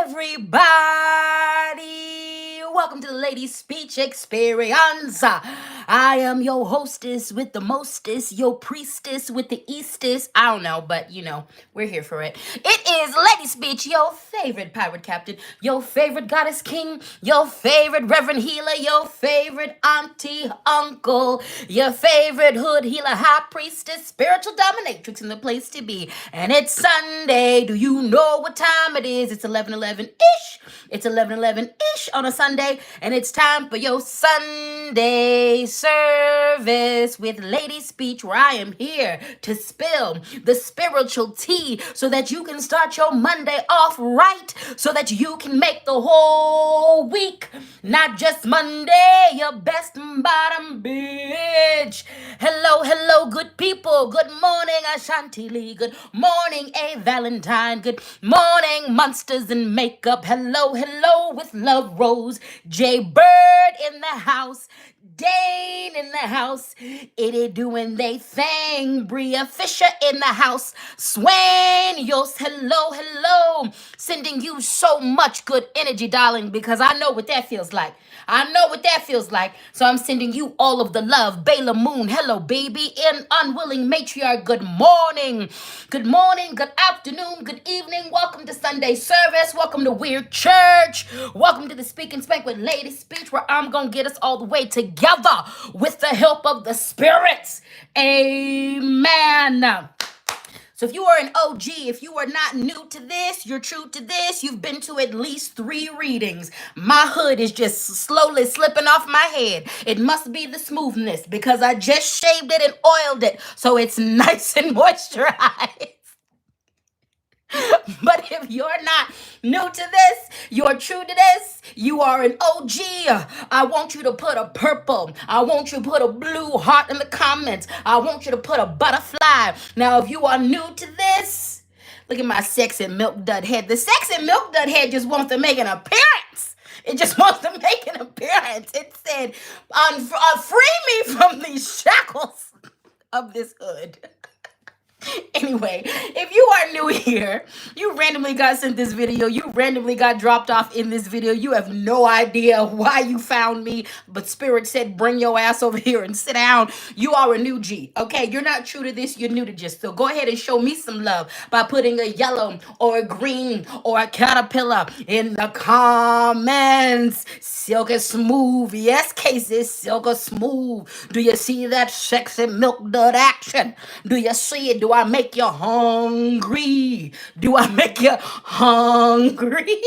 everybody. Welcome to the LadySpeech Experience. I am your hostess with the mostest, your priestess with the eastest. I don't know, but we're here for it. It is LadySpeech, your favorite pirate captain, your favorite goddess king, your favorite reverend healer, your favorite auntie, uncle, your favorite hood healer, high priestess, spiritual dominatrix in the place to be. And it's Sunday. Do you know what time it is? It's 11:11-ish. It's 11:11-ish on a Sunday, and it's time for your Sunday service with LadySpeech, where I am here to spill the spiritual tea so that you can start your Monday off right, so that you can make the whole week, not just Monday, your best bottom bitch. Hello, hello, good people. Good morning, Ashanti Lee. Good morning, A Valentine. Good morning, monsters in makeup. Hello, hello, with Love Rose. Jay Bird in the house. Dane in the house. Itty doing they thing. Bria Fisher in the house. Swain Yost. Hello, hello. Sending you so much good energy, darling, because I know what that feels like. I know what that feels like. So I'm sending you all of the love. Bela Moon, hello, baby. In Unwilling Matriarch, good morning. Good morning, good afternoon, good evening. Welcome to Sunday service. Welcome to Weird Church. Welcome to the Speak and Spank with LadySpeech, where I'm going to get us all the way together with the help of the spirits. Amen. So if you are an OG, if you are not new to this, you're true to this, you've been to at least 3 readings. My hood is just slowly slipping off my head. It must be the smoothness because I just shaved it and oiled it so it's nice and moisturized. But if you're not new to this, you're true to this, you are an OG, I want you to put a purple, I want you to put a blue heart in the comments, I want you to put a butterfly. Now, if you are new to this, look at my sexy milk dud head. The sexy milk dud head just wants to make an appearance. It just wants to make an appearance. It said, free me from these shackles of this hood. Anyway, if you are new here, you randomly got sent this video, you randomly got dropped off in this video, you have no idea why you found me, but Spirit said bring your ass over here and sit down. You are a new G, okay? You're not true to this, you're new to just. So go ahead and show me some love by putting a yellow or a green or a caterpillar in the comments. Silky smooth, yes, cases, silky smooth. Do you see that sexy milk dud action? Do you see it? Do I make you hungry? Do I make you hungry?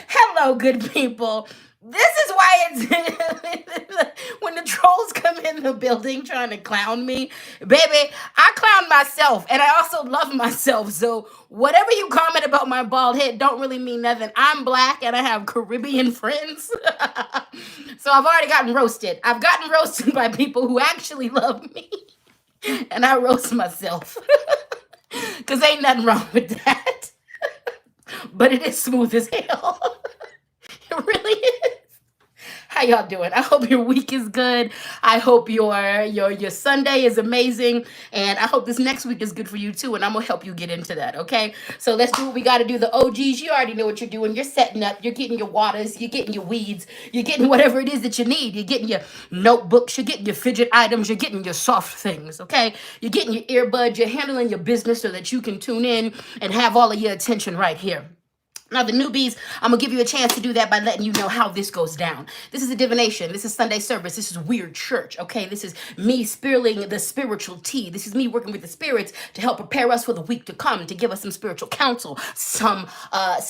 Hello, good people. This is why it's when the trolls come in the building trying to clown me, baby, I clown myself and I also love myself. So whatever you comment about my bald head don't really mean nothing. I'm black and I have Caribbean friends. So I've already gotten roasted. I've gotten roasted by people who actually love me. And I roast myself. Because ain't nothing wrong with that. But it is smooth as hell. It really is. How y'all doing? I hope your week is good. I hope your Sunday is amazing. And I hope this next week is good for you too. And I'm going to help you get into that, okay? So let's do what we got to do. The OGs, you already know what you're doing. You're setting up. You're getting your waters. You're getting your weeds. You're getting whatever it is that you need. You're getting your notebooks. You're getting your fidget items. You're getting your soft things, okay? You're getting your earbuds. You're handling your business so that you can tune in and have all of your attention right here. Now, the newbies, I'm going to give you a chance to do that by letting you know how this goes down. This is a divination. This is Sunday service. This is Weird Church, okay? This is me spilling the spiritual tea. This is me working with the spirits to help prepare us for the week to come, to give us some spiritual counsel, some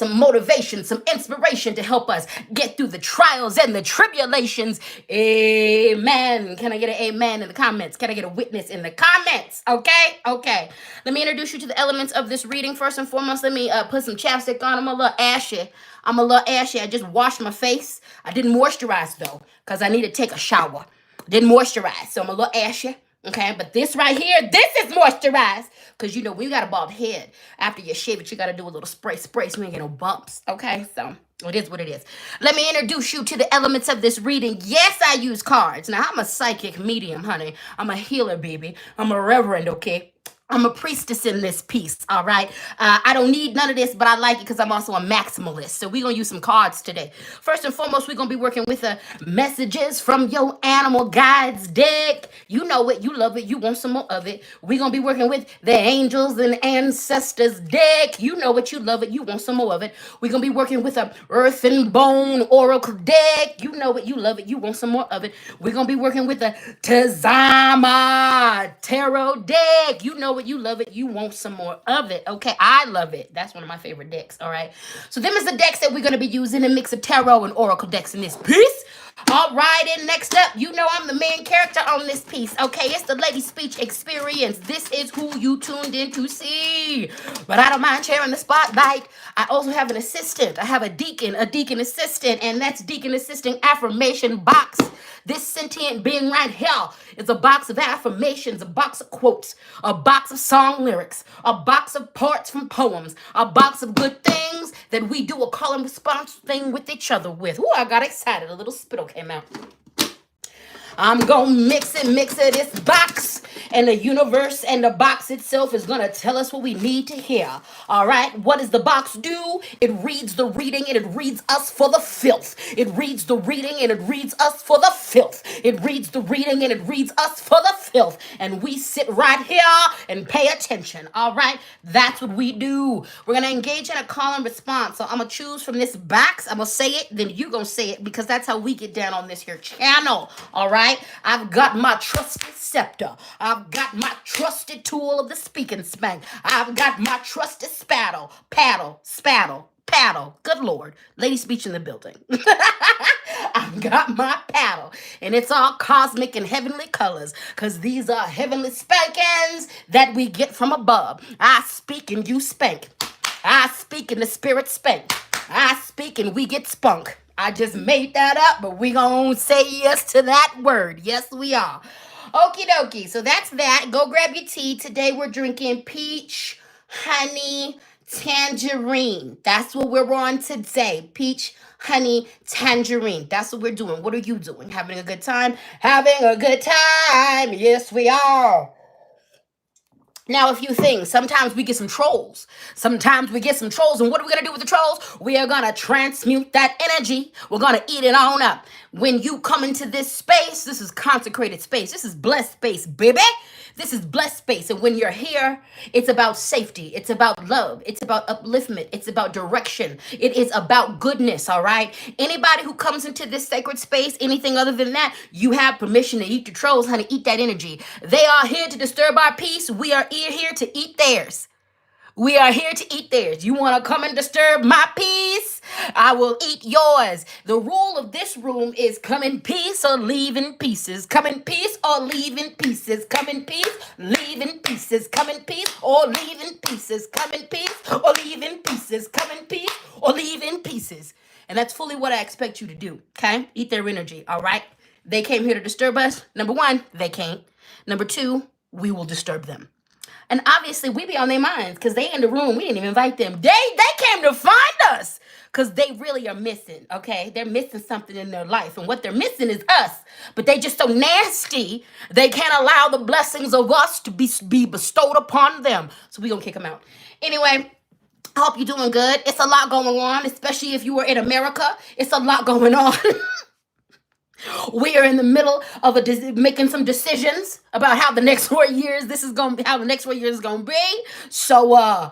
motivation, some inspiration to help us get through the trials and the tribulations. Amen. Can I get an amen in the comments? Can I get a witness in the comments? Okay? Okay. Let me introduce you to the elements of this reading. First and foremost, let me put some chapstick on. I'm a little ashy. I just washed my face. I didn't moisturize though, because I need to take a shower. Didn't moisturize, so I'm a little ashy. Okay, but this right here, this is moisturized. Because when you got a bald head, after you shave it, you got to do a little spray so you ain't get no bumps. Okay, so It is what it is. Let me introduce you to the elements of this reading. Yes, I use cards. Now, I'm a psychic medium, honey. I'm a healer, baby. I'm a reverend, okay? I'm a priestess in this piece, all right? I don't need none of this, but I like it because I'm also a maximalist. So we're going to use some cards today. First and foremost, we're going to be working with the messages from your animal guides deck. You know it. You love it. You want some more of it. We're going to be working with the angels and ancestors deck. You know it. You love it. You want some more of it. We're going to be working with a earth and bone oracle deck. You know it. You love it. You want some more of it. We're going to be working with the Tazama Tarot deck. You know it. You love it. You want some more of it. Okay. I love it. That's one of my favorite decks. All right. So them is the decks that we're going to be using, a mix of tarot and oracle decks in this piece. All right, and next up, you know I'm the main character on this piece. Okay, it's the Lady Speech experience. This is who you tuned in to see. But I don't mind sharing the spotlight. I also have an assistant. I have a deacon assistant, and that's deacon assistant affirmation box. This sentient being right here is a box of affirmations, a box of quotes, a box of song lyrics, a box of parts from poems, a box of good things that we do a call and response thing with each other with. Ooh, I got excited. A little spittle came out. I'm gonna mix it, this box, and the universe and the box itself is gonna tell us what we need to hear. All right, what does the box do? It reads the reading and it reads us for the filth. It reads the reading and it reads us for the filth. It reads the reading and it reads us for the filth. And we sit right here and pay attention. All right, that's what we do. We're gonna engage in a call and response. So I'm gonna choose from this box. I'm gonna say it, then you gonna say it, because that's how we get down on this here channel. All right. I've got my trusted scepter. I've got my trusted tool of the speaking spank. I've got my trusted paddle. Good Lord. Lady Speech in the building. I've got my paddle. And it's all cosmic and heavenly colors, because these are heavenly spankings that we get from above. I speak and you spank. I speak and the spirit spank. I speak and we get spunk. I just made that up, but we gonna say yes to that word. Yes, we are. Okie dokie. So that's that. Go grab your tea. Today we're drinking peach, honey, tangerine. That's what we're on today. Peach, honey, tangerine. That's what we're doing. What are you doing? Having a good time? Having a good time. Yes, we are. Now, a few things. Sometimes we get some trolls. And what are we going to do with the trolls? We are going to transmute that energy. We're going to eat it on up. When you come into this space, this is consecrated space. This is blessed space, baby. This is blessed space. And when you're here, it's about safety. It's about love. It's about upliftment. It's about direction. It is about goodness, all right? Anybody who comes into this sacred space, anything other than that, you have permission to eat the trolls, honey. Eat that energy. They are here to disturb our peace. We are here to eat theirs. We are here to eat theirs. You want to come and disturb my peace? I will eat yours. The rule of this room is come in peace or leave in pieces. Come in peace or leave in pieces. Come in peace, leave in pieces. Come in peace or leave in pieces. Come in peace or leave in pieces. Come in peace or leave in pieces. And that's fully what I expect you to do, okay? Eat their energy, all right? They came here to disturb us. Number one, they can't. Number two, we will disturb them. And obviously, we be on their minds because they in the room. We didn't even invite them. They came to find us because they really are missing, okay? They're missing something in their life. And what they're missing is us. But they just so nasty, they can't allow the blessings of us to be bestowed upon them. So we going to kick them out. Anyway, I hope you're doing good. It's a lot going on, especially if you are in America. It's a lot going on. We are in the middle of making some decisions about how the next 4 years is going to be. So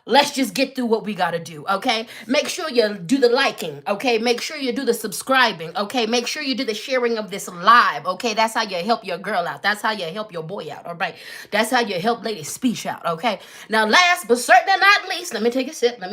let's just get through what we got to do, okay? Make sure you do the liking, okay? Make sure you do the subscribing, okay? Make sure you do the sharing of this live, okay? That's how you help your girl out. That's how you help your boy out, all right? That's how you help Lady Speech out, okay? Now, last but certainly not least, let me take a sip. Let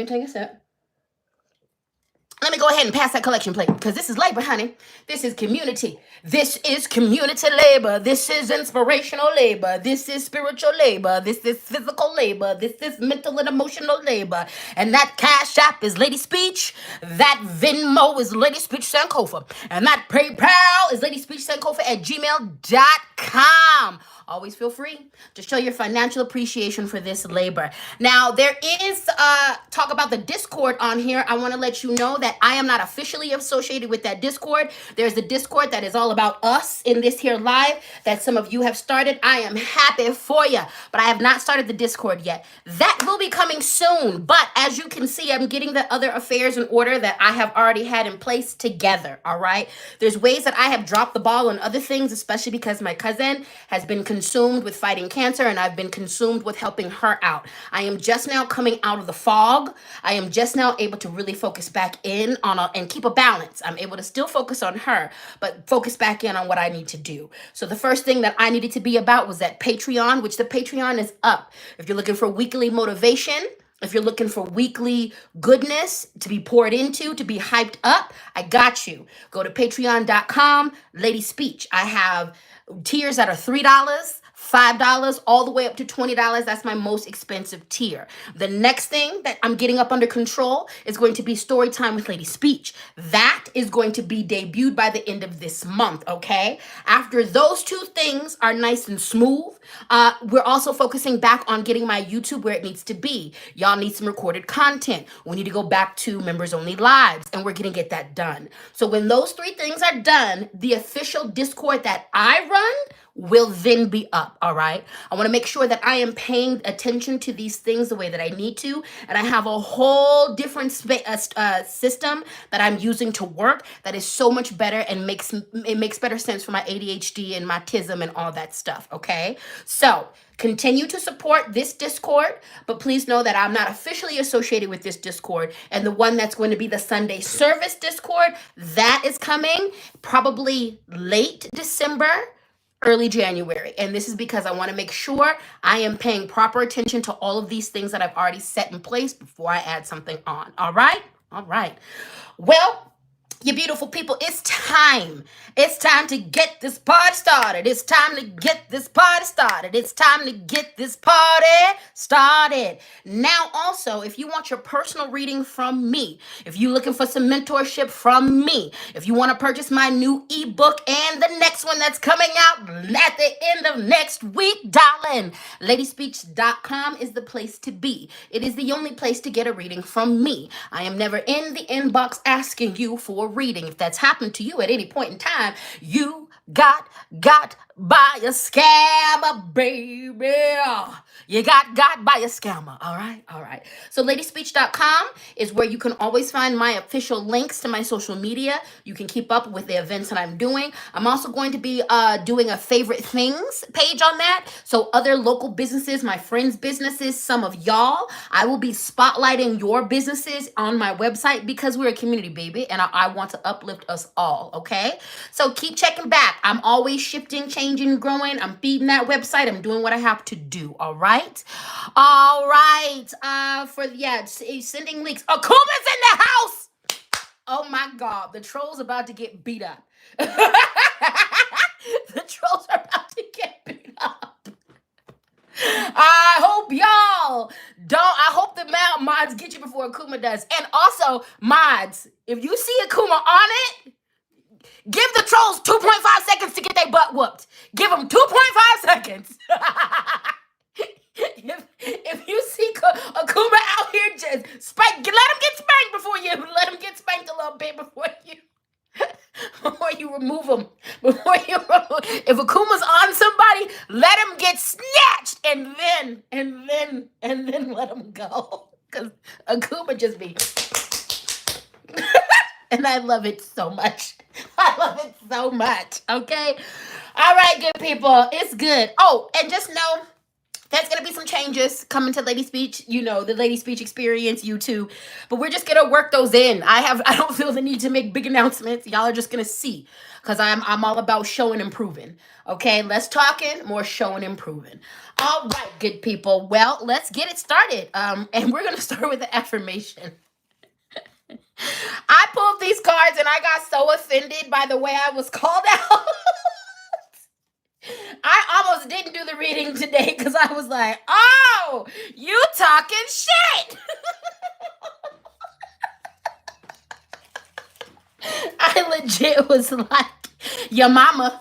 me go ahead and pass that collection plate, because this is labor, honey. This is community. This is community labor. This is inspirational labor. This is spiritual labor. This is physical labor. This is mental and emotional labor. And that Cash App is Lady Speech. That Venmo is LadySpeech Sankofa. And that PayPal is LadySpeech Sankofa at gmail.com. always feel free to show your financial appreciation for this labor. Now, there is talk about the Discord on here. I want to let you know that I am not officially associated with that Discord. There's the Discord that is all about us in this here live that some of you have started. I am happy for you, but I have not started the Discord yet. That will be coming soon. But as you can see, I'm getting the other affairs in order that I have already had in place together. All right. There's ways that I have dropped the ball on other things, especially because my cousin has been consumed with fighting cancer and I've been consumed with helping her out. I am just now coming out of the fog. I am just now able to really focus back in on and keep a balance. I'm able to still focus on her, but focus back in on what I need to do. So the first thing that I needed to be about was that Patreon, which the Patreon is up. If you're looking for weekly motivation, if you're looking for weekly goodness to be poured into, to be hyped up, I got you. Go to patreon.com, LadySpeech. I have tiers that are $3, $5, all the way up to $20. That's my most expensive tier. The next thing that I'm getting up under control is going to be story time with LadySpeech. That is going to be debuted by the end of this month, okay? After those two things are nice and smooth, we're also focusing back on getting my YouTube where it needs to be. Y'all need some recorded content. We need to go back to members only lives, and we're going to get that done. So when those three things are done, the official Discord that I run will then be up, all right? I want to make sure that I am paying attention to these things the way that I need to, and I have a whole different system that I'm using to work that is so much better and makes better sense for my ADHD and my TISM and all that stuff, okay? So continue to support this Discord, but please know that I'm not officially associated with this Discord, and the one that's going to be the Sunday service Discord, that is coming probably late December, early January. And this is because I want to make sure I am paying proper attention to all of these things that I've already set in place before I add something on. All right? All right. Well, you beautiful people, it's time. It's time to get this party started. It's time to get this party started. It's time to get this party started. Now, also, if you want your personal reading from me, if you're looking for some mentorship from me, if you want to purchase my new ebook and the next one that's coming out at the end of next week, darling, LadySpeech.com is the place to be. It is the only place to get a reading from me. I am never in the inbox asking you for a reading. If that's happened to you at any point in time, you got by a scammer, baby. You got by a scammer. All right. All right. So LadySpeech.com is where you can always find my official links to my social media. You can keep up with the events that I'm doing. I'm also going to be doing a favorite things page on that. So other local businesses, my friends' businesses, some of y'all, I will be spotlighting your businesses on my website because we're a community, baby, and I want to uplift us all, okay? So keep checking back. I'm always shifting, changing, growing. I'm feeding that website. I'm doing what I have to do, all right? All right. Sending links. Akuma's in the house. Oh my God, the troll's about to get beat up. The trolls are about to get beat up. I hope y'all don't. I hope the mods get you before Akuma does. And also, mods, if you see Akuma on it, give the trolls 2.5 seconds to get their butt whooped. Give them 2.5 seconds. If you see Akuma out here, just spank. Let him get spanked before you. Let him get spanked a little bit before you remove him. If Akuma's on somebody, let him get snatched and then let him go. Because Akuma just be. And I love it so much. I love it so much. Okay? All right, good people. It's good. Oh, and just know there's going to be some changes coming to Lady Speech, the Lady Speech experience, YouTube. But we're just going to work those in. I don't feel the need to make big announcements. Y'all are just going to see because I'm all about showing and proving. Okay, less talking, more showing and proving. All right, good people. Well, let's get it started. And we're going to start with the affirmation. I pulled these cards and I got so offended by the way I was called out. I almost didn't do the reading today because I was like, oh, you talking shit. I legit was like, your mama.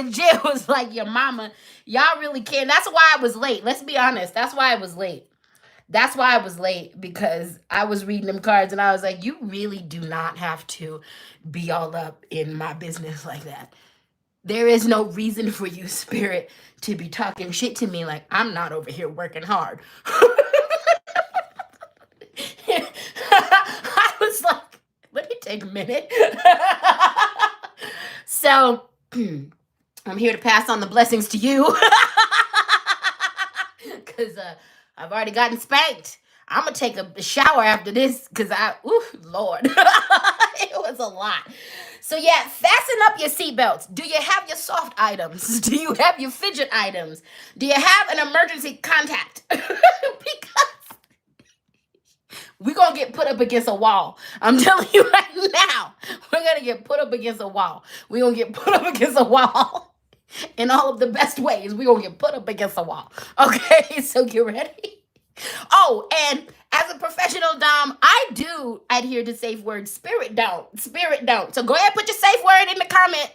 legit was like, your mama, y'all really care. That's why I was late. Let's be honest. That's why I was late. That's why I was late, because I was reading them cards and I was like, you really do not have to be all up in my business like that. There is no reason for you, Spirit, to be talking shit to me like I'm not over here working hard. I was like, let me take a minute. So I'm here to pass on the blessings to you. Because I've already gotten spanked. I'm going to take a shower after this because Lord, it was a lot. So yeah, fasten up your seatbelts. Do you have your soft items? Do you have your fidget items? Do you have an emergency contact? Because we're going to get put up against a wall. I'm telling you right now, we're going to get put up against a wall. We're going to get put up against a wall in all of the best ways. We're going to get put up against a wall. Okay, so get ready. Oh, and as a professional Dom, I do adhere to safe words. Spirit don't. Spirit don't. So go ahead and put your safe word in the comment.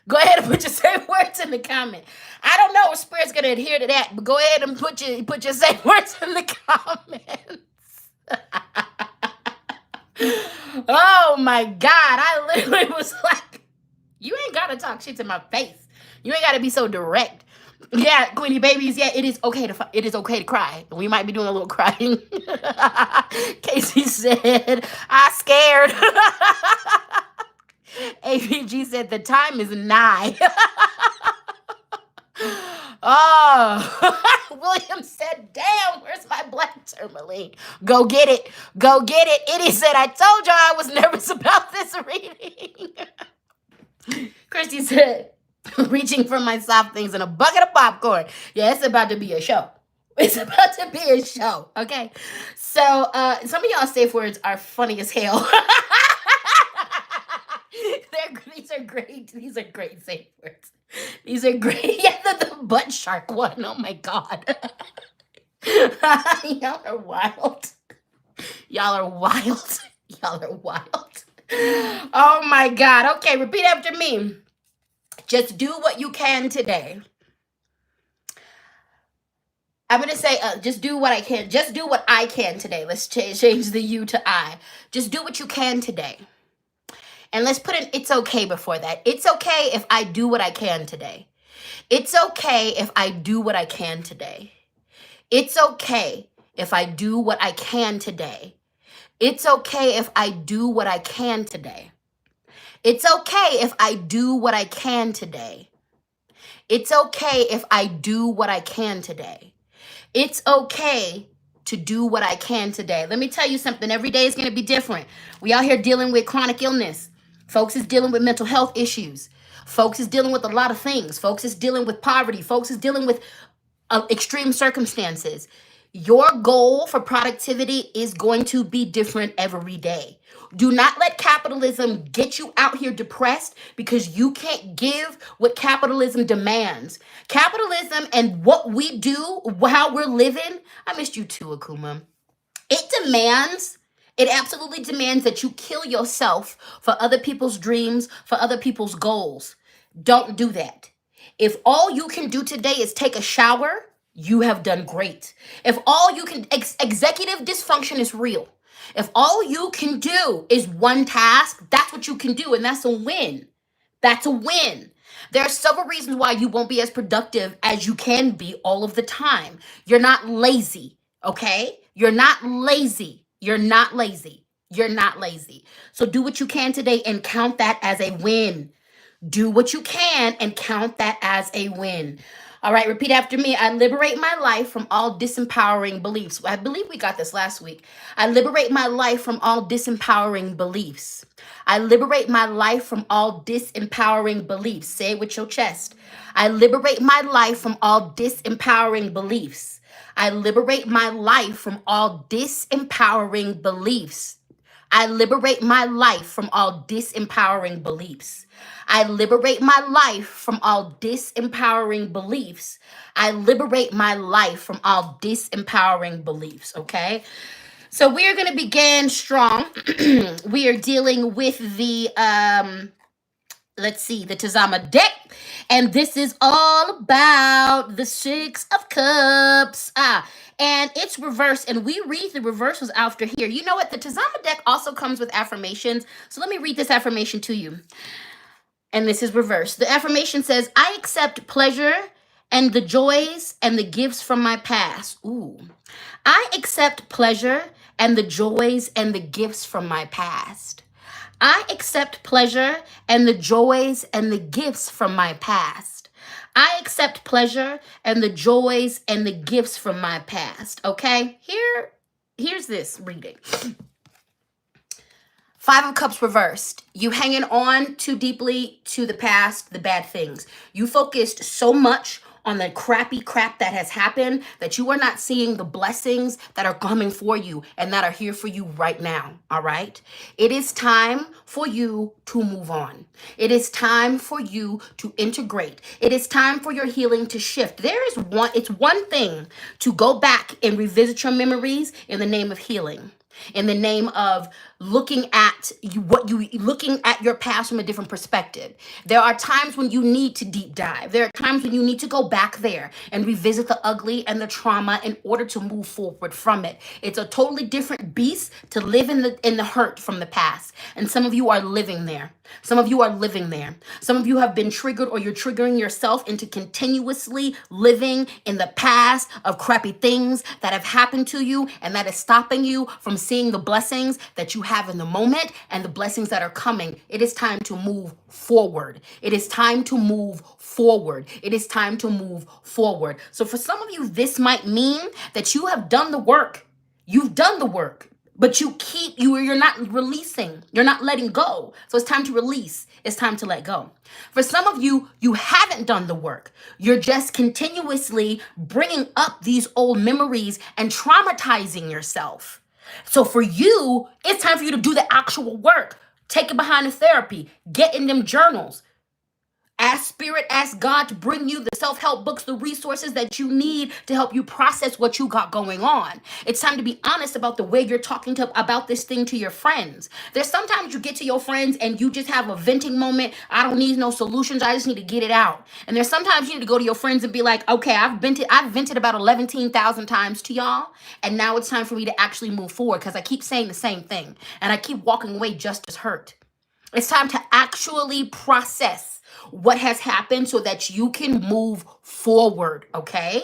Go ahead and put your safe words in the comment. I don't know if Spirit's going to adhere to that, but go ahead and put your safe words in the comments. Oh my God. I literally was like, you ain't got to talk shit to my face. You ain't got to be so direct. Yeah, Queenie babies, yeah, it is okay to cry. We might be doing a little crying. Casey said, I scared. AVG said, the time is nigh. Oh, William said, damn, where's my black tourmaline? Go get it. Go get it. Itty said, I told y'all I was nervous about this reading. Christy said, reaching for my soft things and a bucket of popcorn. Yeah, it's about to be a show. It's about to be a show, okay? So some of y'all safe words are funny as hell. These are great. These are great safe words. These are great. Yeah, the butt shark one. Oh my God. Y'all are wild. Y'all are wild. Y'all are wild. Oh my God. Okay, repeat after me. Just do what you can today. I'm going to say, just do what I can. Just do what I can today. Let's change the you to I. Just do what you can today. And let's put an it's okay before that. It's okay if I do what I can today. It's okay if I do what I can today. It's okay if I do what I can today. It's okay if I do what I can today. It's okay if I do what I can today. It's okay if I do what I can today. It's okay to do what I can today. Let me tell you something. Every day is going to be different. We out here dealing with chronic illness. Folks is dealing with mental health issues. Folks is dealing with a lot of things. Folks is dealing with poverty. Folks is dealing with extreme circumstances. Your goal for productivity is going to be different every day. Do not let capitalism get you out here depressed because you can't give what capitalism demands. Capitalism and what we do, how we're living. I missed you too, Akuma. It absolutely demands that you kill yourself for other people's dreams, for other people's goals. Don't do that. If all you can do today is take a shower, you have done great. If all you can, executive dysfunction is real. If all you can do is one task, that's what you can do, and that's a win. That's a win. There are several reasons why you won't be as productive as you can be all of the time. You're not lazy, okay? You're not lazy. You're not lazy. You're not lazy. So do what you can today and count that as a win. Do what you can and count that as a win. All right, repeat after me. I liberate my life from all disempowering beliefs. I believe we got this last week. I liberate my life from all disempowering beliefs. I liberate my life from all disempowering beliefs. Say it with your chest. I liberate my life from all disempowering beliefs. I liberate my life from all disempowering beliefs. I liberate my life from all disempowering beliefs. I liberate my life from all disempowering beliefs. I liberate my life from all disempowering beliefs, okay? So we are going to begin strong. We are dealing with the, the Tazama deck. And this is all about the Six of Cups. And it's reversed, and we read the reversals after here. You know what? The Tazama deck also comes with affirmations. So let me read this affirmation to you. And this is reversed. The affirmation says, I accept pleasure and the joys and the gifts from my past. Ooh. I accept pleasure and the joys and the gifts from my past. I accept pleasure and the joys and the gifts from my past. I accept pleasure and the joys and the gifts from my past. Okay? Here's this reading. Five of Cups reversed. You hanging on too deeply to the past, the bad things. You focused so much on the crappy crap that has happened that you are not seeing the blessings that are coming for you and that are here for you right now. All right? It is time for you to move on. It is time for you to integrate. It is time for your healing to shift. It's one thing to go back and revisit your memories in the name of healing, in the name of looking at your past from a different perspective. There are times when you need to deep dive. There are times when you need to go back there and revisit the ugly and the trauma in order to move forward from it. It's a totally different beast to live in the hurt from the past. And some of you are living there. Some of you are living there. Some of you have been triggered, or you're triggering yourself into continuously living in the past of crappy things that have happened to you, and that is stopping you from seeing the blessings that you have in the moment and the blessings that are coming. It is time to move forward. It is time to move forward. It is time to move forward. So for some of you, this might mean that you have done the work. You've done the work, but you're not releasing. You're not letting go. So it's time to release. It's time to let go. For some of you, you haven't done the work. You're just continuously bringing up these old memories and traumatizing yourself. So for you, it's time for you to do the actual work. Take it behind the therapy. Get in them journals. Ask Spirit, ask God to bring you the self-help books, the resources that you need to help you process what you got going on. It's time to be honest about the way you're talking about this thing to your friends. There's sometimes you get to your friends and you just have a venting moment. I don't need no solutions. I just need to get it out. And there's sometimes you need to go to your friends and be like, okay, I've vented about 11,000 times to y'all. And now it's time for me to actually move forward, because I keep saying the same thing and I keep walking away just as hurt. It's time to actually process what has happened so that you can move forward, okay?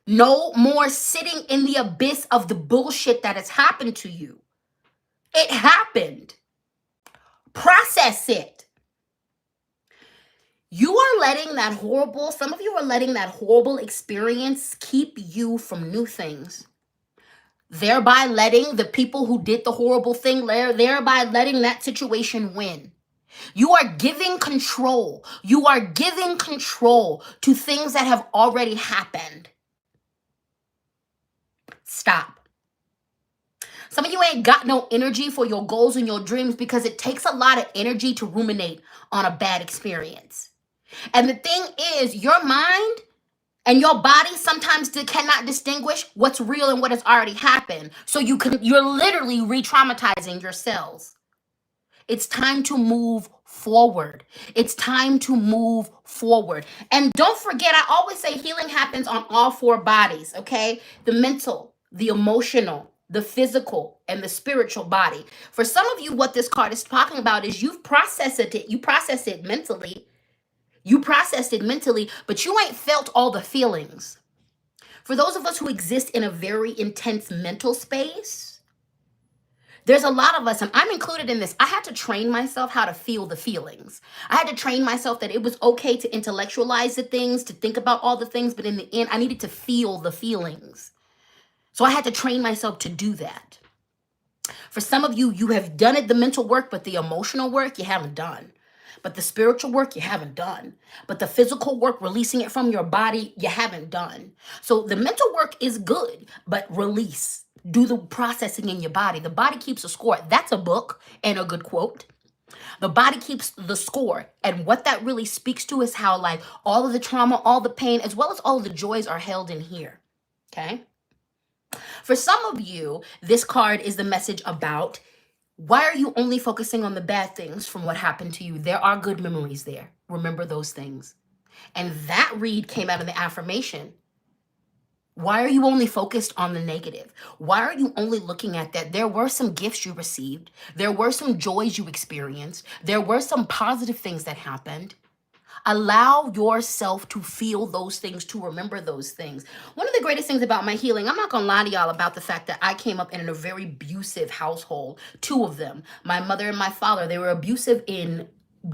No more sitting in the abyss of the bullshit that has happened to you. It happened. Process it. Some of you are letting that horrible experience keep you from new things. Thereby letting the people who did the horrible thing, thereby letting that situation win. You are giving control. You are giving control to things that have already happened. Stop. Some of you ain't got no energy for your goals and your dreams because it takes a lot of energy to ruminate on a bad experience. And the thing is, your mind and your body sometimes cannot distinguish what's real and what has already happened. So you're literally re-traumatizing your cells. It's time to move forward. It's time to move forward. And don't forget, I always say healing happens on all four bodies, okay? The mental, the emotional, the physical, and the spiritual body. For some of you, what this card is talking about is you've processed it. You processed it mentally. You processed it mentally, but you ain't felt all the feelings. For those of us who exist in a very intense mental space, there's a lot of us, and I'm included in this. I had to train myself how to feel the feelings. I had to train myself that it was okay to intellectualize the things, to think about all the things, but in the end, I needed to feel the feelings. So I had to train myself to do that. For some of you, you have done it, the mental work, but the emotional work you haven't done. But the spiritual work you haven't done. But the physical work, releasing it from your body, you haven't done. So the mental work is good, but release. Do the processing in your body. The body keeps a score. That's a book and a good quote. The body keeps the score. And what that really speaks to is how like all of the trauma, all the pain, as well as all of the joys are held in here. Okay? For some of you, this card is the message about why are you only focusing on the bad things from what happened to you? There are good memories there. Remember those things. And that read came out of the affirmation. Why are you only focused on the negative? Why are you only looking at that? There were some gifts you received. There were some joys you experienced. There were some positive things that happened. Allow yourself to feel those things, to remember those things. One of the greatest things about my healing, I'm not going to lie to y'all about the fact that I came up in a very abusive household. Two of them, my mother and my father, they were abusive in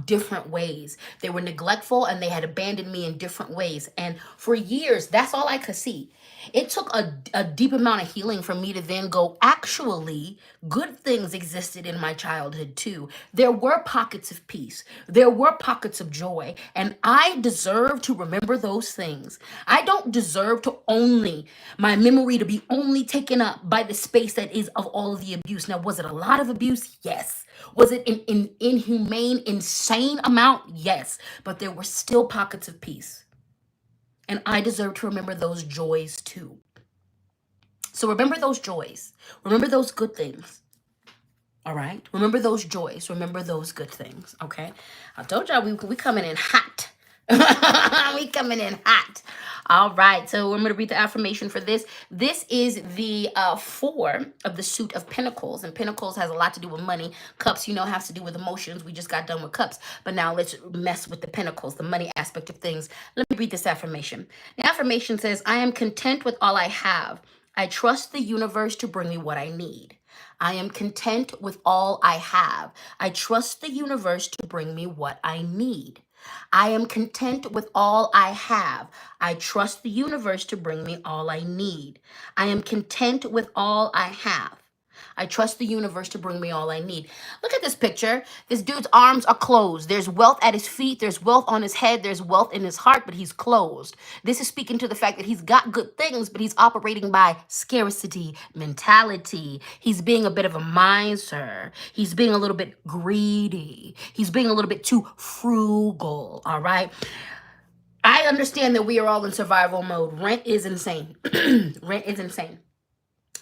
different ways. They were neglectful and they had abandoned me in different ways. And for years, that's all I could see. It took a deep amount of healing for me to then go, actually, good things existed in my childhood too. There were pockets of peace. There were pockets of joy. And I deserve to remember those things. I don't deserve to my memory to be only taken up by the space that is of all of the abuse. Now, was it a lot of abuse? Yes. Was it an inhumane, insane amount? Yes. But there were still pockets of peace. And I deserve to remember those joys too. So remember those joys. Remember those good things. All right? Remember those joys. Remember those good things. Okay? I told y'all we coming in hot. We coming in hot. All right, so I'm going to read the affirmation for this. This is the 4 of the suit of pentacles, and pentacles has a lot to do with money. Cups, has to do with emotions. We just got done with cups, but now let's mess with the pentacles, the money aspect of things. Let me read this affirmation. The affirmation says, I am content with all I have. I trust the universe to bring me what I need. I am content with all I have. I trust the universe to bring me what I need. I am content with all I have. I trust the universe to bring me all I need. I am content with all I have. I trust the universe to bring me all I need. Look at this picture. This dude's arms are closed. There's wealth at his feet. There's wealth on his head. There's wealth in his heart, but he's closed. This is speaking to the fact that he's got good things, but he's operating by scarcity mentality. He's being a bit of a miser. He's being a little bit greedy. He's being a little bit too frugal, all right? I understand that we are all in survival mode. Rent is insane. Rent is insane.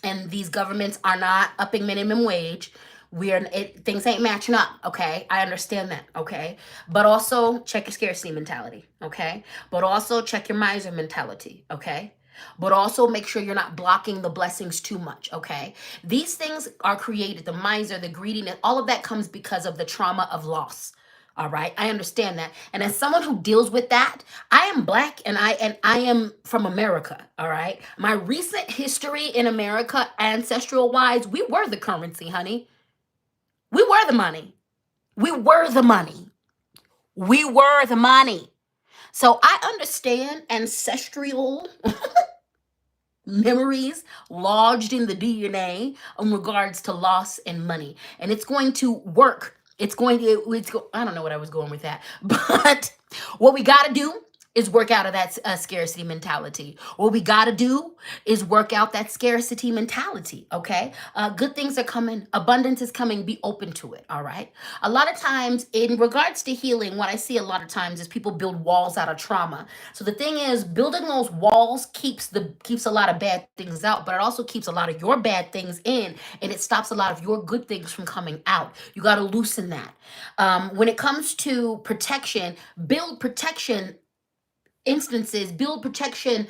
And these governments are not upping minimum wage. Things ain't matching up, okay? I understand that, okay? But also check your scarcity mentality, okay? But also check your miser mentality, okay? But also make sure you're not blocking the blessings too much, okay? These things are created, the miser, the greediness, all of that comes because of the trauma of loss. All right, I understand that. And as someone who deals with that, I am Black and I am from America. All right. My recent history in America, ancestral wise, we were the currency, honey. We were the money. We were the money. We were the money. So I understand ancestral memories lodged in the DNA in regards to loss and money. And it's going to work. I don't know what I was going with that, but what we got to do is work out of that scarcity mentality. What we got to do is work out that scarcity mentality, okay? Good things are coming. Abundance is coming. Be open to it, all right? A lot of times, in regards to healing, what I see a lot of times is people build walls out of trauma. So the thing is, building those walls keeps a lot of bad things out, but it also keeps a lot of your bad things in, and it stops a lot of your good things from coming out. You got to loosen that. When it comes to protection, build protection instances, build a protection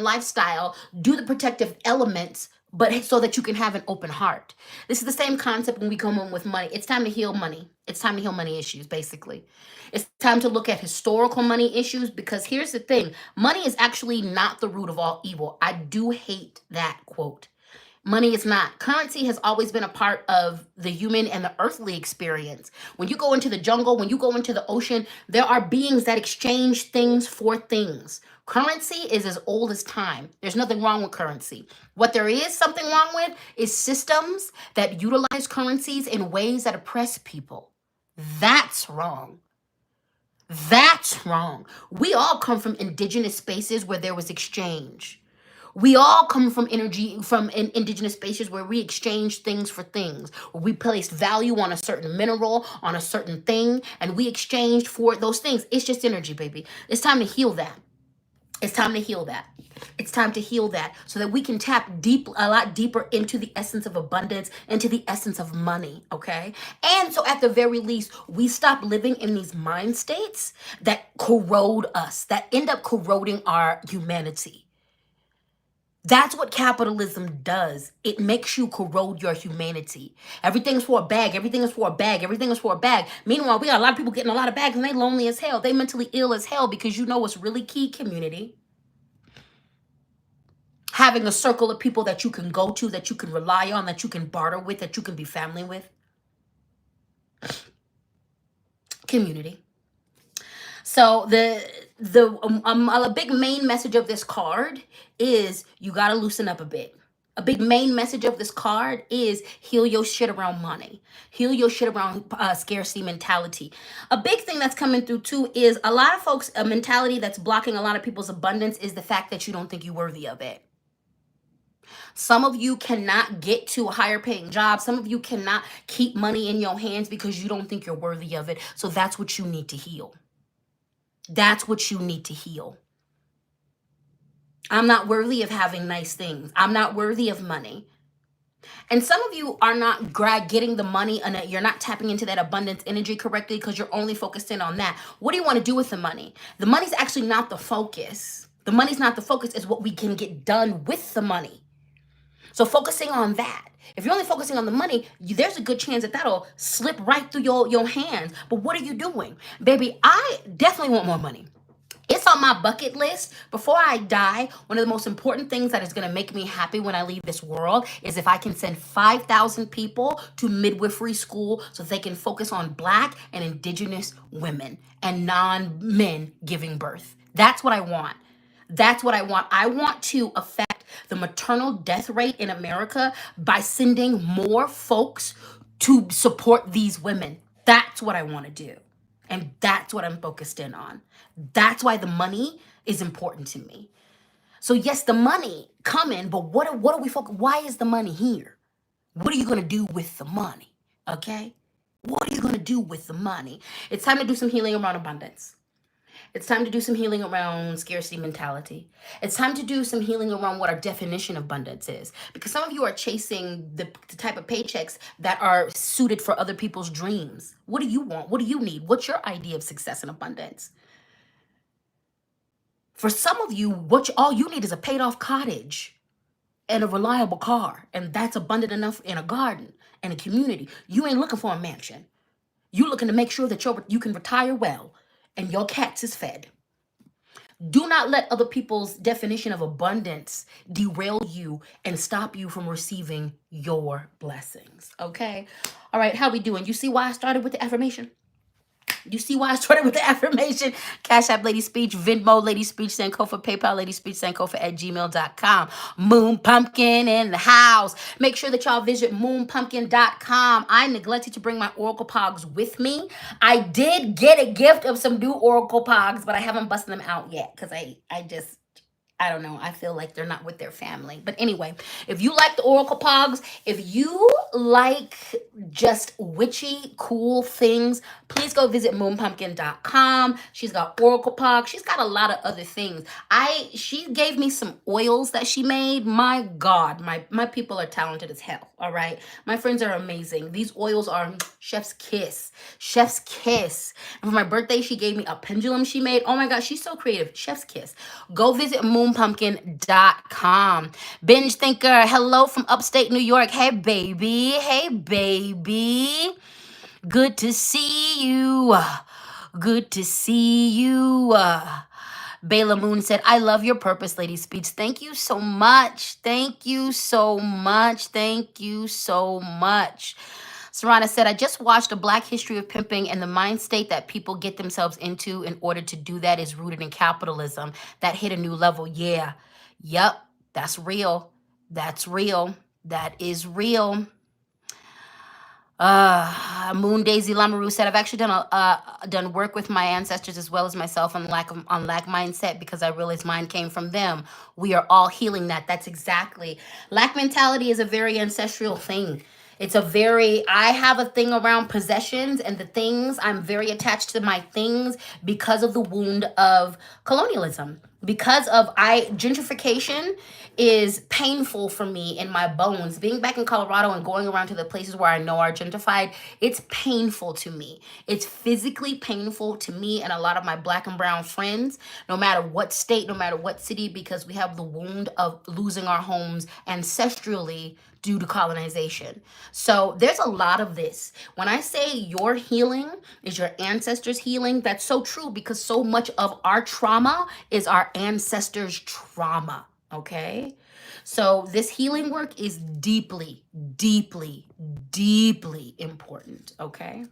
lifestyle, do the protective elements, but so that you can have an open heart. This is the same concept when we come in with money. It's time to heal money. It's time to heal money issues, basically. It's time to look at historical money issues, because here's the thing. Money is actually not the root of all evil. I do hate that quote. Money is not. Currency has always been a part of the human and the earthly experience. When you go into the jungle, when you go into the ocean, there are beings that exchange things for things. Currency is as old as time. There's nothing wrong with currency. What there is something wrong with is systems that utilize currencies in ways that oppress people. That's wrong. That's wrong. We all come from indigenous spaces where there was exchange. We all come from indigenous spaces where we exchange things for things, where we placed value on a certain mineral, on a certain thing, and we exchanged for those things. It's just energy, baby. It's time to heal that. It's time to heal that. It's time to heal that so that we can tap a lot deeper into the essence of abundance, into the essence of money, okay? And so at the very least, we stop living in these mind states that corrode us, that end up corroding our humanity. That's what capitalism does. It makes you corrode your humanity. Everything's for a bag. Everything is for a bag. Everything is for a bag. Meanwhile, we got a lot of people getting a lot of bags and they lonely as hell. They mentally ill as hell because you know what's really key, community? Having a circle of people that you can go to, that you can rely on, that you can barter with, that you can be family with. Community. So a big main message of this card is you got to loosen up a bit. A big main message of this card is heal your shit around money. Heal your shit around scarcity mentality. A big thing that's coming through too is a lot of folks, a mentality that's blocking a lot of people's abundance is the fact that you don't think you're worthy of it. Some of you cannot get to a higher paying job. Some of you cannot keep money in your hands because you don't think you're worthy of it. So that's what you need to heal. That's what you need to heal. I'm not worthy of having nice things. I'm not worthy of money. And some of you are not getting the money and you're not tapping into that abundance energy correctly because you're only focused in on that. What do you want to do with the money? The money's actually not the focus. The money's not the focus. It's what we can get done with the money. So focusing on that. If you're only focusing on the money, there's a good chance that that'll slip right through your hands. But what are you doing? Baby, I definitely want more money. It's on my bucket list. Before I die, one of the most important things that is going to make me happy when I leave this world is if I can send 5,000 people to midwifery school so they can focus on Black and Indigenous women and non-men giving birth. That's what I want. That's what I want. I want to affect the maternal death rate in America by sending more folks to support these women. That's what I want to do. And that's what I'm focused in on. That's why the money is important to me. So yes, the money coming, but what are we focused? Why is the money here? What are you going to do with the money? Okay? What are you going to do with the money? It's time to do some healing around abundance. It's time to do some healing around scarcity mentality. It's time to do some healing around what our definition of abundance is. Because some of you are chasing the type of paychecks that are suited for other people's dreams. What do you want? What do you need? What's your idea of success and abundance? For some of you, all you need is a paid off cottage and a reliable car. And that's abundant enough in a garden and a community. You ain't looking for a mansion. You looking to make sure that you can retire well and your cats is fed. Do not let other people's definition of abundance derail you and stop you from receiving your blessings. Okay? All right, how we doing? You see why I started with the affirmation? You see why I started with the affirmation? Cash App, LadySpeech, Venmo, LadySpeech, Sankofa, PayPal, LadySpeech, Sankofa at gmail.com. Moon Pumpkin in the house. Make sure that y'all visit moonpumpkin.com. I neglected to bring my Oracle Pogs with me. I did get a gift of some new Oracle Pogs, but I haven't busted them out yet because I don't know. I feel like they're not with their family. But anyway, if you like the Oracle Pogs, if you like just witchy, cool things, please go visit moonpumpkin.com. She's got Oracle Pogs. She's got a lot of other things. She gave me some oils that she made. My God, my people are talented as hell. All right. My friends are amazing. These oils are chef's kiss. Chef's kiss. And for my birthday, she gave me a pendulum she made. Oh my God, she's so creative. Chef's kiss. Go visit moonpumpkin.com. Binge Thinker, hello from upstate New York. Hey, baby. Hey, baby. Good to see you. Good to see you. Bayla Moon said, I love your purpose, LadySpeech. Thank you so much. Thank you so much. Thank you so much. Sarana said, I just watched A Black History of Pimping, and the mind state that people get themselves into in order to do that is rooted in capitalism. That hit a new level. Yeah. Yep. That's real. That's real. That is real. Moon Daisy Lamaru said, I've actually done work with my ancestors as well as myself on lack mindset because I realized mine came from them. We are all healing that. That's exactly. Lack mentality is a very ancestral thing. I have a thing around possessions and the things. I'm very attached to my things because of the wound of colonialism. because of gentrification is painful for me in my bones. Being back in Colorado and going around to the places where I know are gentrified, it's painful to me. It's physically painful to me and a lot of my black and brown friends, no matter what state, no matter what city, because we have the wound of losing our homes ancestrally due to colonization. So there's a lot of this. When I say your healing is your ancestors' healing, that's so true, because so much of our trauma is our ancestors' trauma, okay? So this healing work is deeply, deeply, deeply important, okay?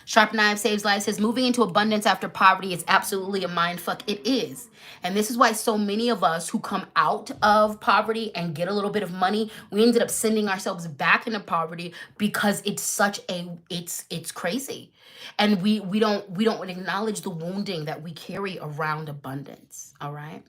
Sharp Knife Saves Lives says, moving into abundance after poverty is absolutely a mind fuck. It is. And this is why so many of us who come out of poverty and get a little bit of money, we ended up sending ourselves back into poverty, because it's such a, it's crazy. And we don't acknowledge the wounding that we carry around abundance. All right.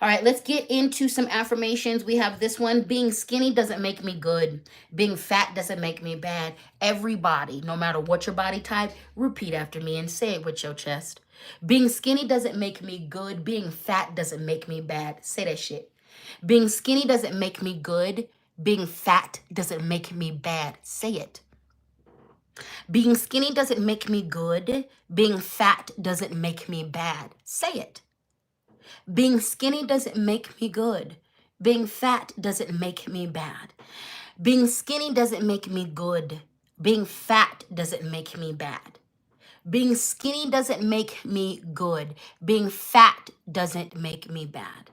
All right, let's get into some affirmations. We have this one: being skinny doesn't make me good. Being fat doesn't make me bad. Everybody, no matter what your body type, repeat after me and say it with your chest. Being skinny doesn't make me good. Being fat doesn't make me bad. Say that shit. Being skinny doesn't make me good. Being fat doesn't make me bad. Say it. Being skinny doesn't make me good. Being fat doesn't make me bad. Say it. Being skinny doesn't make me good. Being fat doesn't make me bad. Being skinny doesn't make me good. Being fat doesn't make me bad. Being skinny doesn't make me good. Being fat doesn't make me bad.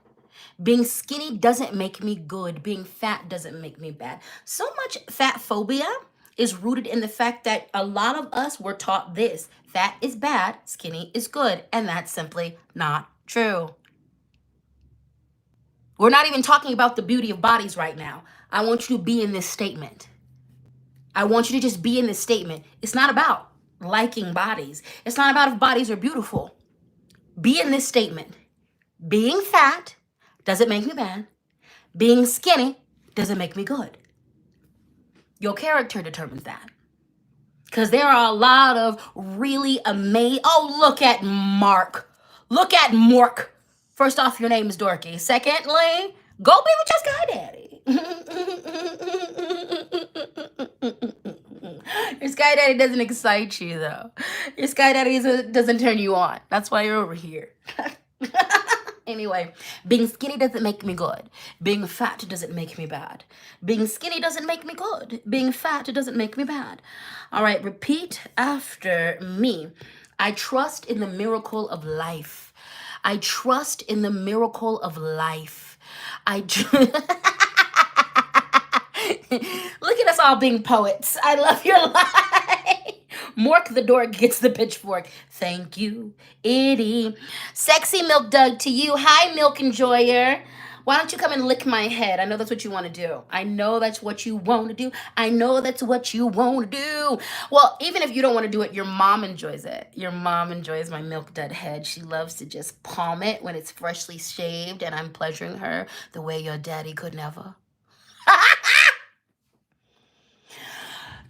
Being skinny doesn't make me good. Being fat doesn't make me bad. So much fat phobia is rooted in the fact that a lot of us were taught this: fat is bad, skinny is good, and that's simply not true. We're not even talking about the beauty of bodies right now. I want you to be in this statement. I want you to just be in this statement. It's not about liking bodies. It's not about if bodies are beautiful. Be in this statement. Being fat doesn't make me bad. Being skinny doesn't make me good. Your character determines that. Because there are a lot of really amazing... Oh, look at Mark. Look at Mork. First off, your name is Dorky. Secondly, go be with your sky daddy. Your sky daddy doesn't excite you, though. Your sky daddy doesn't turn you on. That's why you're over here. Anyway, being skinny doesn't make me good. Being fat doesn't make me bad. Being skinny doesn't make me good. Being fat doesn't make me bad. All right, repeat after me. I trust in the miracle of life. I trust in the miracle of life. Look at us all being poets. I love your life. Mork the dork gets the pitchfork. Thank you, Itty. Sexy Milk Dug to you. Hi, Milk Enjoyer. Why don't you come and lick my head? I know that's what you want to do. I know that's what you want to do. I know that's what you want to do. Well, even if you don't want to do it, your mom enjoys it. Your mom enjoys my Milk Dud head. She loves to just palm it when it's freshly shaved, and I'm pleasuring her the way your daddy could never.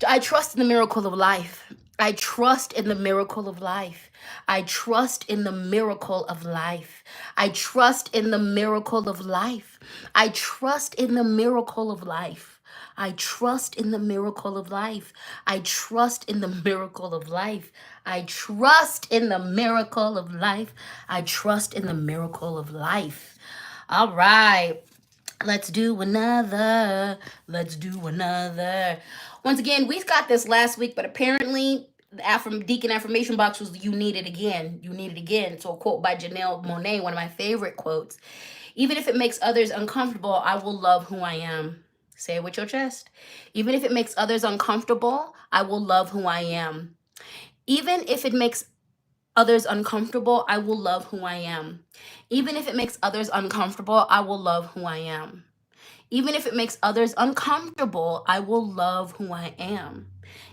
I trust in the miracle of life. I trust in the miracle of life. I trust in the miracle of life. I trust in the miracle of life. I trust in the miracle of life. I trust in the miracle of life. I trust in the miracle of life. I trust in the miracle of life. I trust in the miracle of life. All right. Let's do another. Let's do another. Once again, we got this last week, but apparently the Deacon affirmation box was "you need it again. You need it again." So a quote by Janelle Monáe, one of my favorite quotes. Even if it makes others uncomfortable, I will love who I am. Say it with your chest. Even if it makes others uncomfortable, I will love who I am. Even if it makes others uncomfortable, I will love who I am. Even if it makes others uncomfortable, I will love who I am. Even if it makes others uncomfortable, I will love who I am.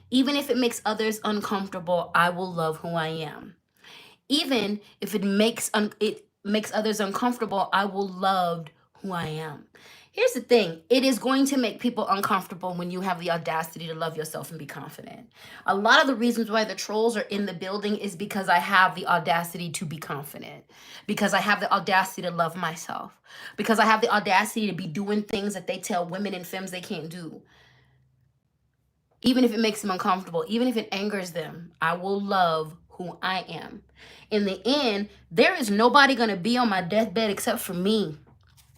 Even if it makes others uncomfortable, I will love who I am. Even if it makes others uncomfortable, I will love who I am. Here's the thing. It is going to make people uncomfortable when you have the audacity to love yourself and be confident. A lot of the reasons why the trolls are in the building is because I have the audacity to be confident, because I have the audacity to love myself, because I have the audacity to be doing things that they tell women and femmes they can't do. Even if it makes them uncomfortable, even if it angers them, I will love who I am. In the end, there is nobody going to be on my deathbed except for me.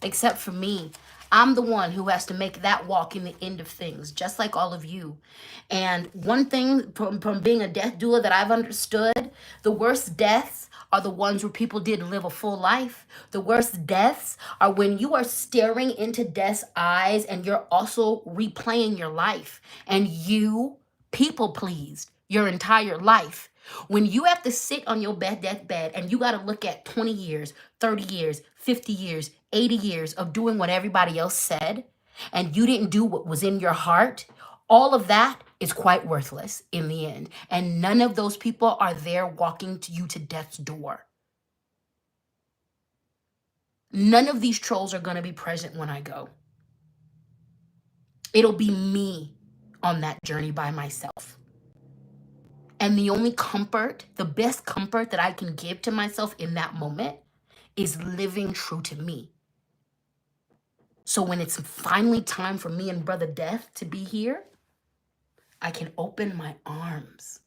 Except for me. I'm the one who has to make that walk in the end of things, just like all of you. And one thing from being a death doula that I've understood, the worst deaths are the ones where people didn't live a full life. The worst deaths are when you are staring into death's eyes and you're also replaying your life and you people pleased your entire life. When you have to sit on your deathbed and you got to look at 20 years, 30 years, 50 years, 80 years of doing what everybody else said, and you didn't do what was in your heart, all of that is quite worthless in the end. And none of those people are there walking to you to death's door. None of these trolls are going to be present when I go. It'll be me on that journey by myself. And the only comfort, the best comfort that I can give to myself in that moment is living true to me. So when it's finally time for me and Brother Death to be here, I can open my arms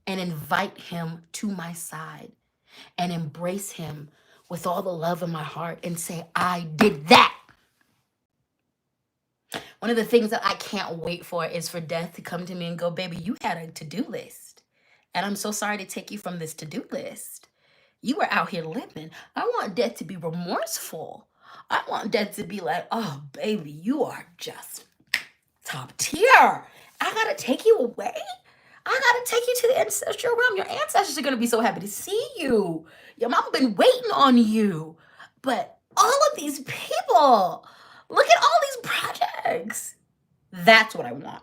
and invite him to my side and embrace him with all the love in my heart and say, I did that. One of the things that I can't wait for is for Death to come to me and go, baby, you had a to-do list. And I'm so sorry to take you from this to-do list. You were out here living. I want Death to be remorseful. I want Death to be like, oh, baby, you are just top tier. I got to take you away. I got to take you to the ancestral realm. Your ancestors are going to be so happy to see you. Your mama been waiting on you. But all of these people, look at all these projects. That's what I want.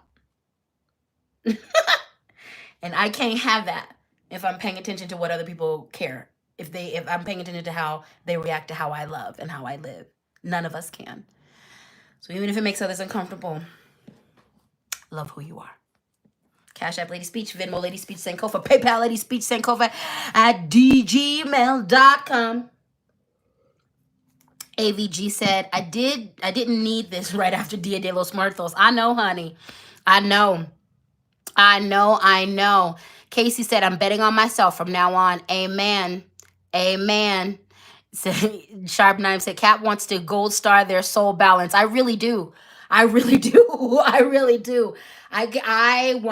And I can't have that if I'm paying attention to what other people care. If I'm paying attention to how they react to how I love and how I live. None of us can. So even if it makes others uncomfortable, love who you are. Cash App LadySpeech, Venmo LadySpeech Sankofa, PayPal LadySpeech Sankofa at dgmail.com. AVG said, I didn't need this right after Dia de los Muertos. I know, honey. I know. Casey said, I'm betting on myself from now on. Amen. Sharp Knife said, Cat wants to gold star their soul balance. I really do. I want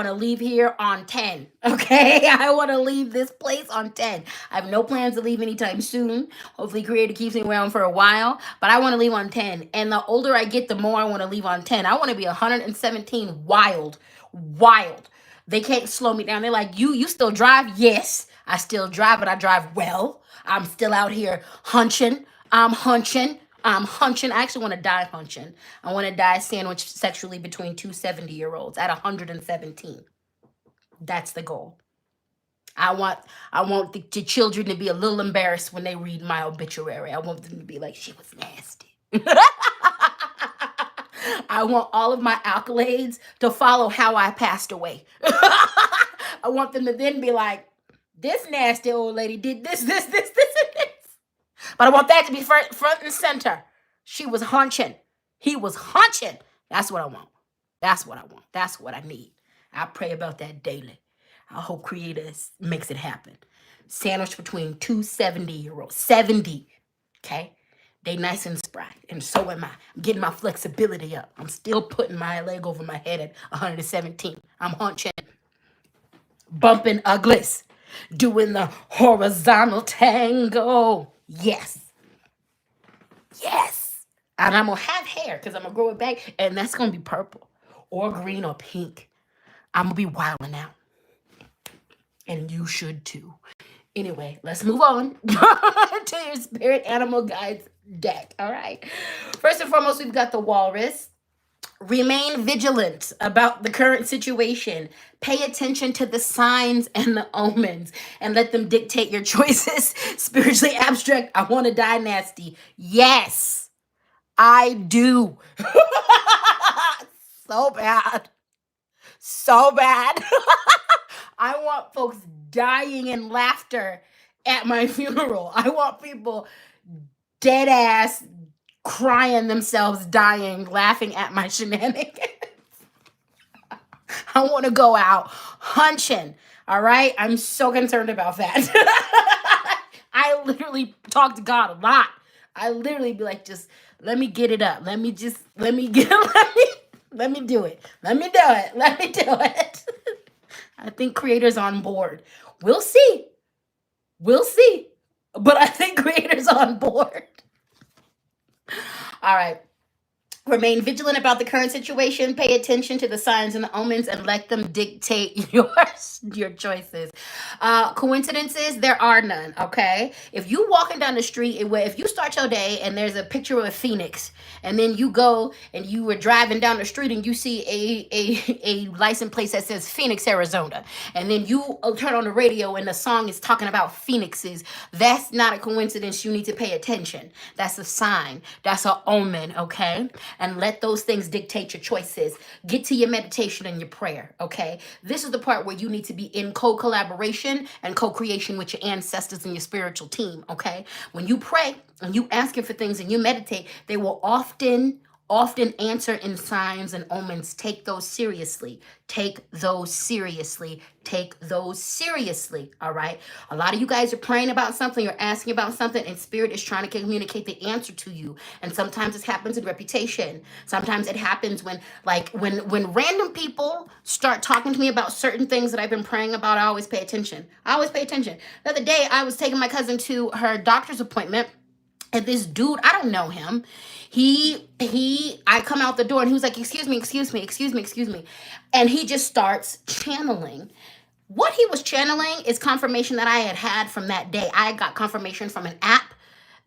to leave here on 10. Okay. I want to leave this place on 10. I have no plans to leave anytime soon. Hopefully Creator keeps me around for a while, but I want to leave on 10. And the older I get, the more I want to leave on 10. I want to be 117 wild. They can't slow me down. They're like, you still drive? Yes, I still drive, but I drive well. I'm still out here hunching. I'm hunching. I actually want to die hunching. I want to die sandwiched sexually between two 70-year-olds at 117. That's the goal. I want the children to be a little embarrassed when they read my obituary. I want them to be like, she was nasty. I want all of my accolades to follow how I passed away. I want them to then be like, this nasty old lady did this, and this. But I want that to be front and center. She was hunching. He was hunching. That's what I want. That's what I need. I pray about that daily. I hope Creator makes it happen. Sandwiched between two 70-year-olds. 70. Okay? They nice and spry, and so am I. I'm getting my flexibility up. I'm still putting my leg over my head at 117. I'm hunching, bumping uglies, doing the horizontal tango. Yes. And I'm going to have hair because I'm going to grow it back, and that's going to be purple or green or pink. I'm going to be wilding out, and you should too. Anyway, let's move on to your spirit animal guides deck. All right. First and foremost, we've got the walrus. Remain vigilant about the current situation. Pay attention to the signs and the omens and let them dictate your choices. Spiritually abstract. I want to die nasty. Yes. I do. So bad. So bad. I want folks dying in laughter at my funeral. I want people dead ass crying themselves, dying, laughing at my shenanigans. I want to go out hunching. All right. I'm so concerned about that. I literally talk to God a lot. I literally be like, just let me get it up. Let me do it. Let me do it. Let me do it. Let me do it. I think Creator's on board. We'll see. We'll see. But I think Creator's on board. All right. Remain vigilant about the current situation. Pay attention to the signs and the omens and let them dictate your choices. Coincidences, there are none, okay? If you walking down the street, if you start your day and there's a picture of a phoenix, and then you go and you were driving down the street and you see a license plate that says Phoenix, Arizona, and then you turn on the radio and the song is talking about phoenixes, that's not a coincidence. You need to pay attention. That's a sign. That's an omen, okay? And let those things dictate your choices. Get to your meditation and your prayer, okay? This is the part where you need to be in co-collaboration and co-creation with your ancestors and your spiritual team, okay? When you pray and you asking for things and you meditate, they will often answer in signs and omens. Take those seriously. Take those seriously. Take those seriously. All right. A lot of you guys are praying about something, you're asking about something, and spirit is trying to communicate the answer to you. And sometimes this happens in reputation. Sometimes it happens when random people start talking to me about certain things that I've been praying about. I always pay attention. The other day I was taking my cousin to her doctor's appointment. And this dude, I don't know him. I come out the door and he was like, excuse me. And he just starts channeling. What he was channeling is confirmation that I had from that day. I got confirmation from an app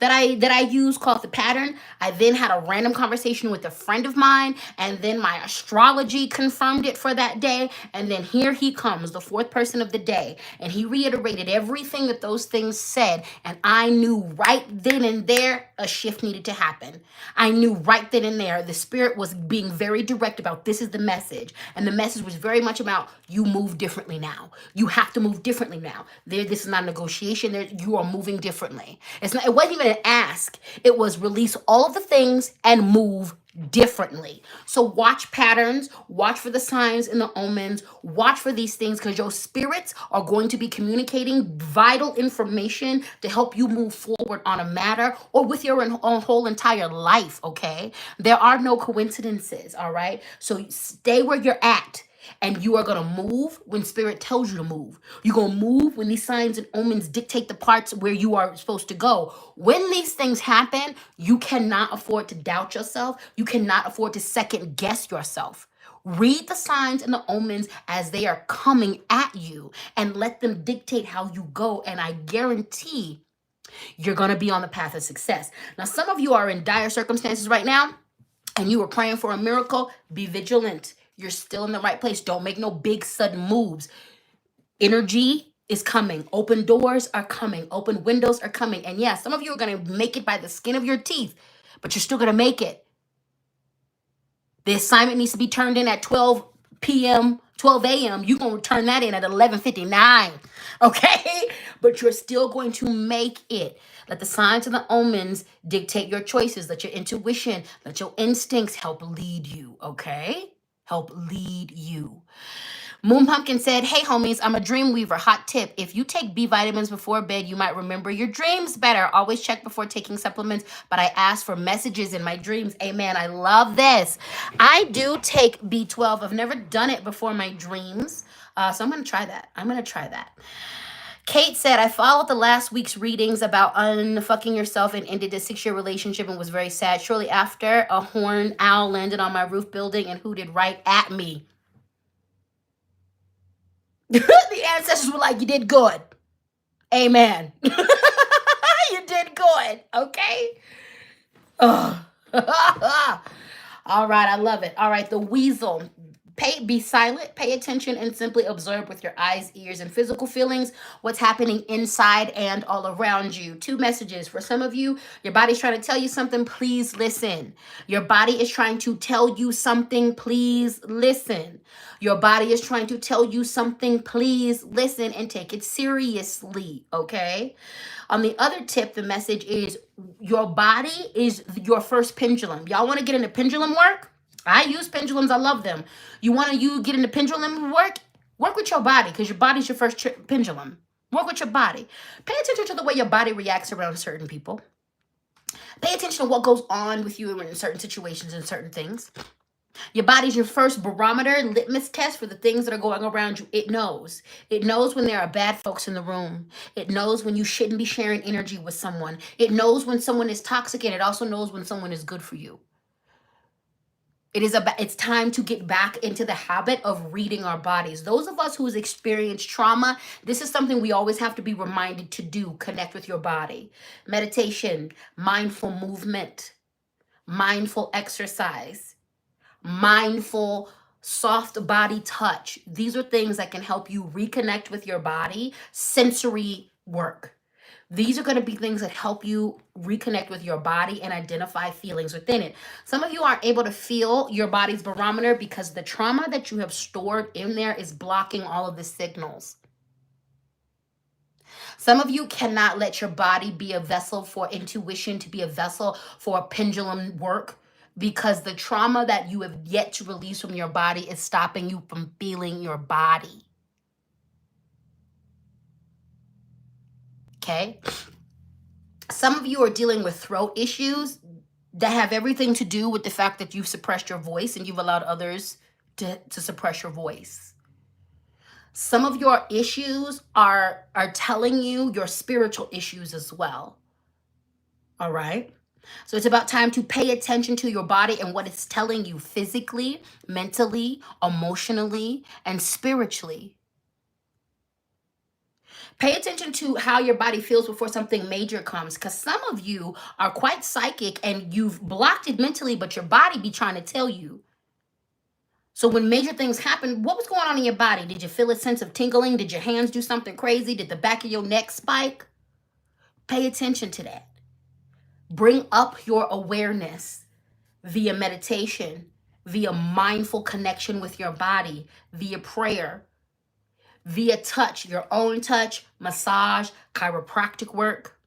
that I use called The Pattern. I then had a random conversation with a friend of mine, and then my astrology confirmed it for that day. And then here he comes, the fourth person of the day, and he reiterated everything that those things said. And I knew right then and there a shift needed to happen. I knew right then and there the spirit was being very direct about this is the message. And the message was very much about you move differently now. You have to move differently now. This is not a negotiation. You are moving differently. It wasn't even an ask. It was release all of the things and move differently. So watch patterns, watch for the signs and the omens, watch for these things, because your spirits are going to be communicating vital information to help you move forward on a matter or with your whole entire life, okay? There are no coincidences, all right? So stay where you're at. And you are going to move when spirit tells you to move. You're going to move when these signs and omens dictate the parts where you are supposed to go. When these things happen, you cannot afford to doubt yourself. You cannot afford to second guess yourself. Read the signs and the omens as they are coming at you and let them dictate how you go. And I guarantee you're going to be on the path of success. Now, some of you are in dire circumstances right now and you were praying for a miracle. Be vigilant. You're still in the right place. Don't make no big sudden moves. Energy is coming. Open doors are coming. Open windows are coming. And yeah, some of you are going to make it by the skin of your teeth, but you're still going to make it. The assignment needs to be turned in at 12 p.m., 12 a.m. You're going to turn that in at 11:59. Okay? But you're still going to make it. Let the signs and the omens dictate your choices. Let your intuition, let your instincts help lead you. Okay? Help lead you. Moon Pumpkin said, hey homies, I'm a dream weaver. Hot tip. If you take B vitamins before bed, you might remember your dreams better. Always check before taking supplements, but I ask for messages in my dreams. Amen. I love this. I do take B12. I've never done it before my dreams. So I'm going to try that. Kate said, I followed the last week's readings about unfucking yourself and ended a 6-year relationship and was very sad. Shortly after, a horned owl landed on my roof building and hooted right at me. The ancestors were like, you did good. Amen. You did good. Okay? Oh. All right. I love it. All right. The weasel. Be silent, pay attention, and simply observe with your eyes, ears, and physical feelings what's happening inside and all around you. 2 messages. For some of you, your body's trying to tell you something. Please listen. Your body is trying to tell you something. Please listen. Your body is trying to tell you something. Please listen and take it seriously, okay? On the other tip, the message is your body is your first pendulum. Y'all want to get into pendulum work? I use pendulums. I love them. You want to get into pendulum work? Work with your body, because your body's your first pendulum. Work with your body. Pay attention to the way your body reacts around certain people. Pay attention to what goes on with you in certain situations and certain things. Your body's your first barometer, litmus test for the things that are going around you. It knows. It knows when there are bad folks in the room. It knows when you shouldn't be sharing energy with someone. It knows when someone is toxic, and it also knows when someone is good for you. It's time to get back into the habit of reading our bodies. Those of us who's experienced trauma, this is something we always have to be reminded to do. Connect with your body. Meditation, mindful movement, mindful exercise, mindful soft body touch. These are things that can help you reconnect with your body. Sensory work. These are going to be things that help you reconnect with your body and identify feelings within it. Some of you aren't able to feel your body's barometer because the trauma that you have stored in there is blocking all of the signals. Some of you cannot let your body be a vessel for intuition, to be a vessel for pendulum work, because the trauma that you have yet to release from your body is stopping you from feeling your body. Okay? Some of you are dealing with throat issues that have everything to do with the fact that you've suppressed your voice and you've allowed others to suppress your voice. Some of your issues are telling you your spiritual issues as well. All right? So it's about time to pay attention to your body and what it's telling you physically, mentally, emotionally, and spiritually. Pay attention to how your body feels before something major comes, because some of you are quite psychic and you've blocked it mentally, but your body be trying to tell you. So when major things happen, what was going on in your body? Did you feel a sense of tingling? Did your hands do something crazy? Did the back of your neck spike? Pay attention to that. Bring up your awareness via meditation, via mindful connection with your body, via prayer, via touch, your own touch, massage, chiropractic work.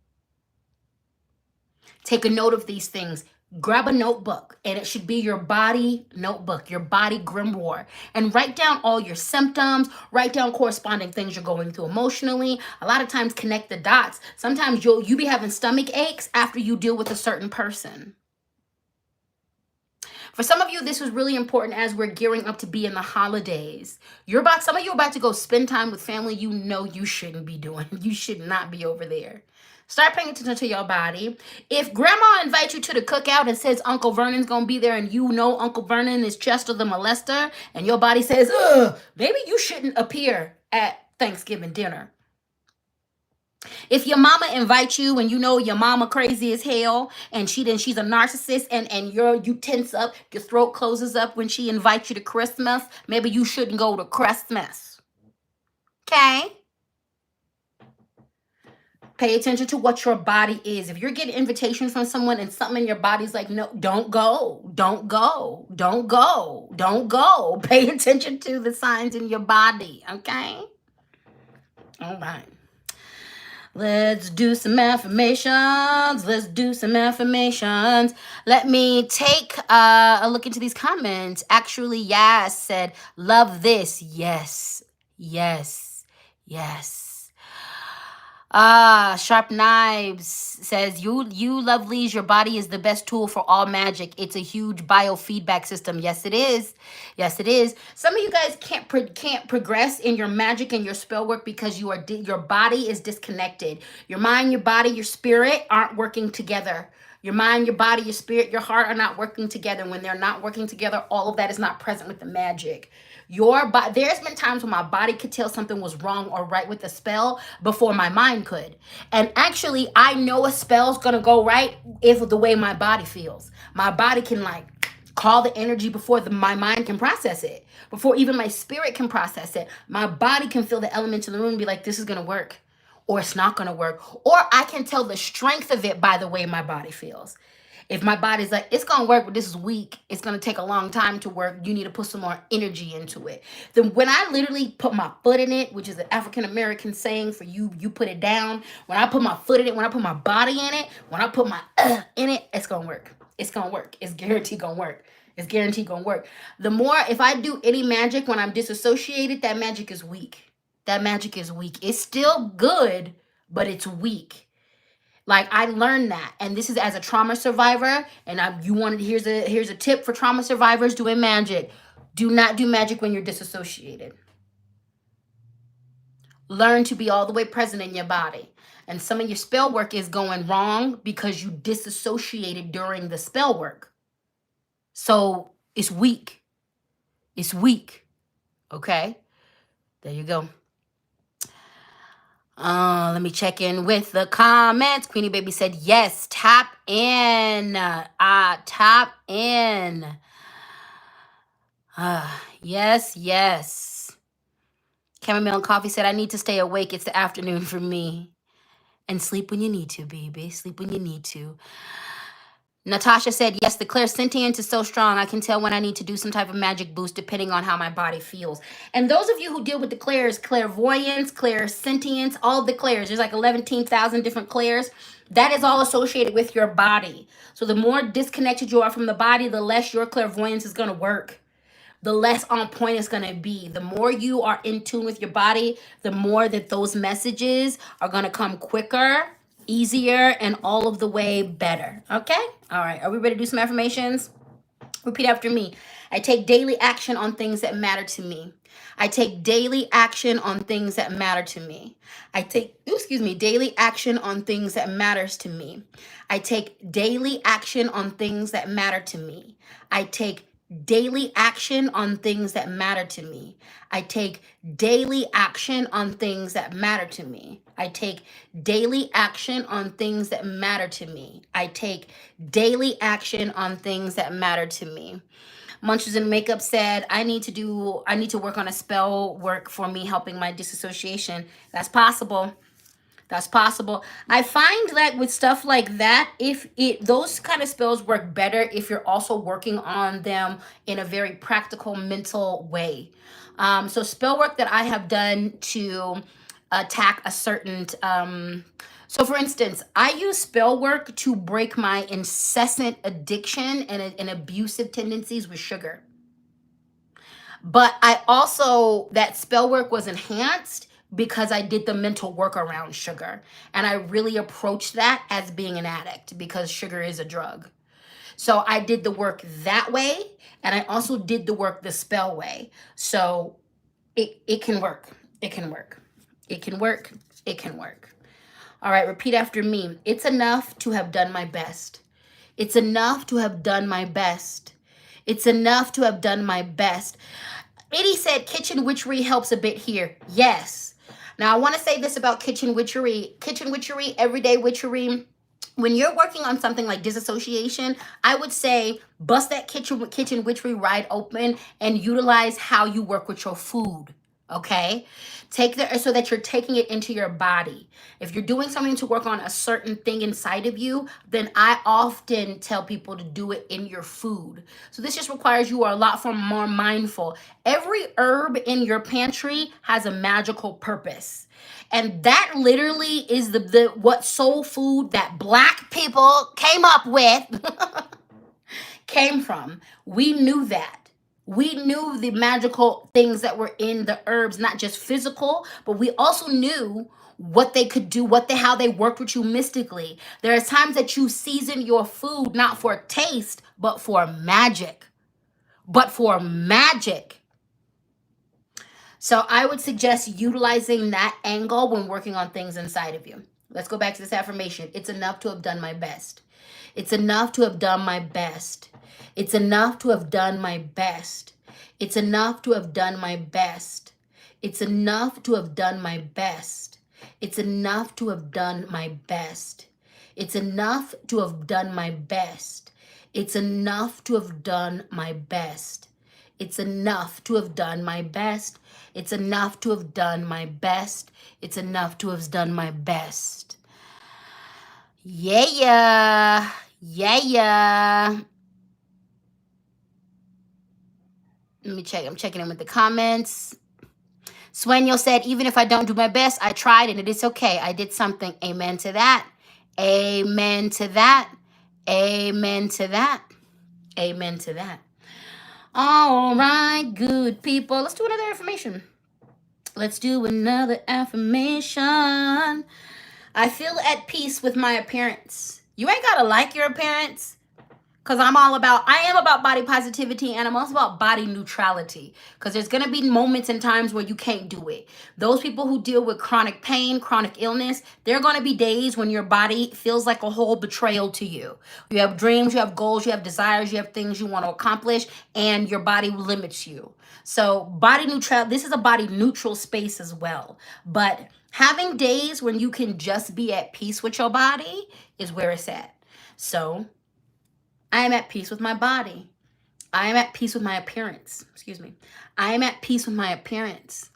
Take a note of these things. Grab a notebook, and it should be your body notebook, your body grimoire, and write down all your symptoms, write down corresponding things you're going through emotionally. A lot of times connect the dots. Sometimes you be having stomach aches after you deal with a certain person. For some of you, this was really important as we're gearing up to be in the holidays. Some of you are about to go spend time with family you know you shouldn't be doing. You should not be over there. Start paying attention to your body. If grandma invites you to the cookout and says Uncle Vernon's going to be there, and you know Uncle Vernon is Chester the molester, and your body says, ugh, maybe you shouldn't appear at Thanksgiving dinner. If your mama invites you and you know your mama crazy as hell and she's a narcissist, and you tense up, your throat closes up when she invites you to Christmas, maybe you shouldn't go to Christmas. Okay? Pay attention to what your body is. If you're getting invitations from someone and something in your body's like, no, don't go, don't go, don't go, don't go. Pay attention to the signs in your body, okay? All right. Let's do some affirmations. Let's do some affirmations. Let me take a look into these comments. Actually, Yas said, love this. Yes, yes, yes. Sharp Knives says, you lovelies, your body is the best tool for all magic. It's a huge biofeedback system. Yes, it is. Yes, it is. Some of you guys can't progress in your magic and your spell work because your body is disconnected. Your mind, your body, your spirit aren't working together. Your mind, your body, your spirit, your heart are not working together. When they're not working together, all of that is not present with the magic. There's been times when my body could tell something was wrong or right with the spell before my mind could. And actually, I know a spell's gonna go right if the way my body feels. My body can Call the energy before my mind can process it, before even my spirit can process it. My body can feel the elements in the room and be like, this is going to work, or it's not going to work. Or I can tell the strength of it by the way my body feels. If my body's like, it's going to work, but this is weak, it's going to take a long time to work, you need to put some more energy into it. Then when I literally put my foot in it, which is an African American saying for you put it down. When I put my foot in it, when I put my body in it, when I put my in it, it's going to work. It's going to work. It's guaranteed going to work. It's guaranteed going to work. The more, if I do any magic when I'm disassociated, that magic is weak. That magic is weak. It's still good, but it's weak. Like, I learned that, and this is as a trauma survivor. And here's a tip for trauma survivors doing magic: do not do magic when you're disassociated. Learn to be all the way present in your body. And some of your spell work is going wrong because you disassociated during the spell work. So it's weak. It's weak. Okay? There you go. Let me check in with the comments. Queenie Baby said, yes, tap in. Tap in. Yes, yes. Chamomile and Coffee said, I need to stay awake. It's the afternoon for me. And sleep when you need to, baby. Sleep when you need to. Natasha said, yes, the clairsentience is so strong. I can tell when I need to do some type of magic boost depending on how my body feels. And those of you who deal with the clairs, clairvoyance, clairsentience, all the clairs, there's like 11,000 different clairs. That is all associated with your body. So the more disconnected you are from the body, the less your clairvoyance is going to work. The less on point it's going to be. The more you are in tune with your body, the more that those messages are going to come quicker, easier, and all of the way better. Okay? All right. Are we ready to do some affirmations? Repeat after me. I take daily action on things that matter to me. I take daily action on things that matter to me. I take, daily action on things that matters to me. I take daily action on things that matter to me. I take daily action on things that matter to me. I take daily action on things that matter to me. I take daily action on things that matter to me. I take daily action on things that matter to me. Munchers and Makeup said, I need to work on a spell work for me helping my disassociation. That's possible. That's possible. I find that with stuff like that, those kind of spells work better if you're also working on them in a very practical, mental way. So spell work that I have done to attack a certain... so for instance, I use spell work to break my incessant addiction and abusive tendencies with sugar. But that spell work was enhanced because I did the mental work around sugar. And I really approached that as being an addict because sugar is a drug. So I did the work that way. And I also did the work the spell way. So it can work. It can work. It can work. It can work. All right, repeat after me. It's enough to have done my best. It's enough to have done my best. It's enough to have done my best. Eddie said kitchen witchery helps a bit here. Yes. Now, I want to say this about kitchen witchery. Kitchen witchery, everyday witchery. When you're working on something like disassociation, I would say bust that kitchen witchery wide open and utilize how you work with your food. Okay? So that you're taking it into your body. If you're doing something to work on a certain thing inside of you, then I often tell people to do it in your food. So this just requires you are a lot more mindful. Every herb in your pantry has a magical purpose. And that literally is what soul food that Black people came up with came from. We knew that. We knew the magical things that were in the herbs, not just physical, but we also knew what they could do, how they worked with you mystically. There are times that you season your food not for taste, but for magic. So I would suggest utilizing that angle when working on things inside of you. Let's go back to this affirmation. It's enough to have done my best. It's enough to have done my best. It's enough to have done my best. It's enough to have done my best. It's enough to have done my best. It's enough to have done my best. It's enough to have done my best. It's enough to have done my best. It's enough to have done my best. It's enough to have done my best. It's enough to have done my best. Yeah, yeah. Yeah, yeah. Let me check. I'm checking in with the comments. Sueño said, even if I don't do my best, I tried and it is okay. I did something. Amen to that. Amen to that. Amen to that. Amen to that. All right, good people. Let's do another affirmation. Let's do another affirmation. I feel at peace with my appearance. You ain't gotta like your appearance. Because I am about body positivity, and I'm also about body neutrality. Because there's going to be moments and times where you can't do it. Those people who deal with chronic pain, chronic illness, there are going to be days when your body feels like a whole betrayal to you. You have dreams, you have goals, you have desires, you have things you want to accomplish, and your body limits you. So body neutral, this is a body neutral space as well. But having days when you can just be at peace with your body is where it's at. So I am at peace with my body. I am at peace with my appearance. Excuse me. I am at peace with my appearance.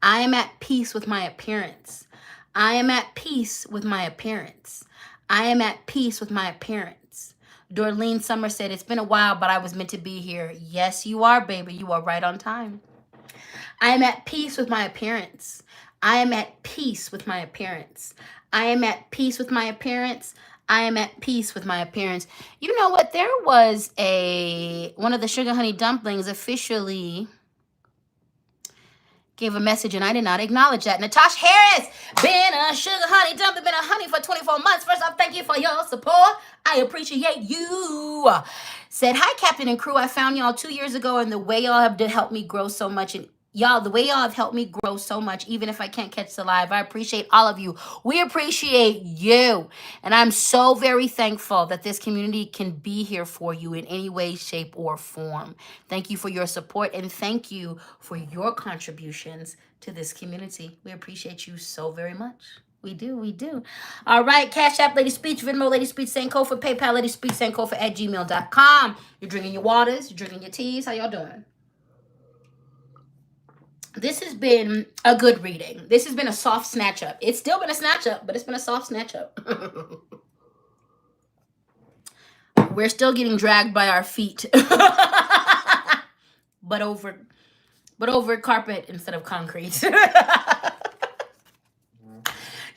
I am at peace with my appearance. I am at peace with my appearance. I am at peace with my appearance. Dorleen Summer said, it's been a while, but I was meant to be here. Yes, you are, baby. You are right on time. I am at peace with my appearance. I am at peace with my appearance. I am at peace with my appearance. I am at peace with my appearance. You know what? There was one of the Sugar Honey Dumplings officially gave a message, and I did not acknowledge that. Natasha Harris, been a Sugar Honey Dumpling, been a honey for 24 months. First off, thank you for your support. I appreciate you. Said, hi, Captain and crew. I found y'all 2 years ago, and the way y'all have helped me grow so much, and y'all, the way y'all have helped me grow so much, even if I can't catch the live, I appreciate all of you. We appreciate you. And I'm so very thankful that this community can be here for you in any way, shape, or form. Thank you for your support, and thank you for your contributions to this community. We appreciate you so very much. We do, we do. All right, Cash App, LadySpeech, Venmo, LadySpeech, Sankofa, PayPal, LadySpeech, Sankofa at gmail.com. You're drinking your waters, you're drinking your teas. How y'all doing? This has been a good reading. This has been a soft snatch up. It's still been a snatch up, but it's been a soft snatch up. We're still getting dragged by our feet. but over carpet instead of concrete.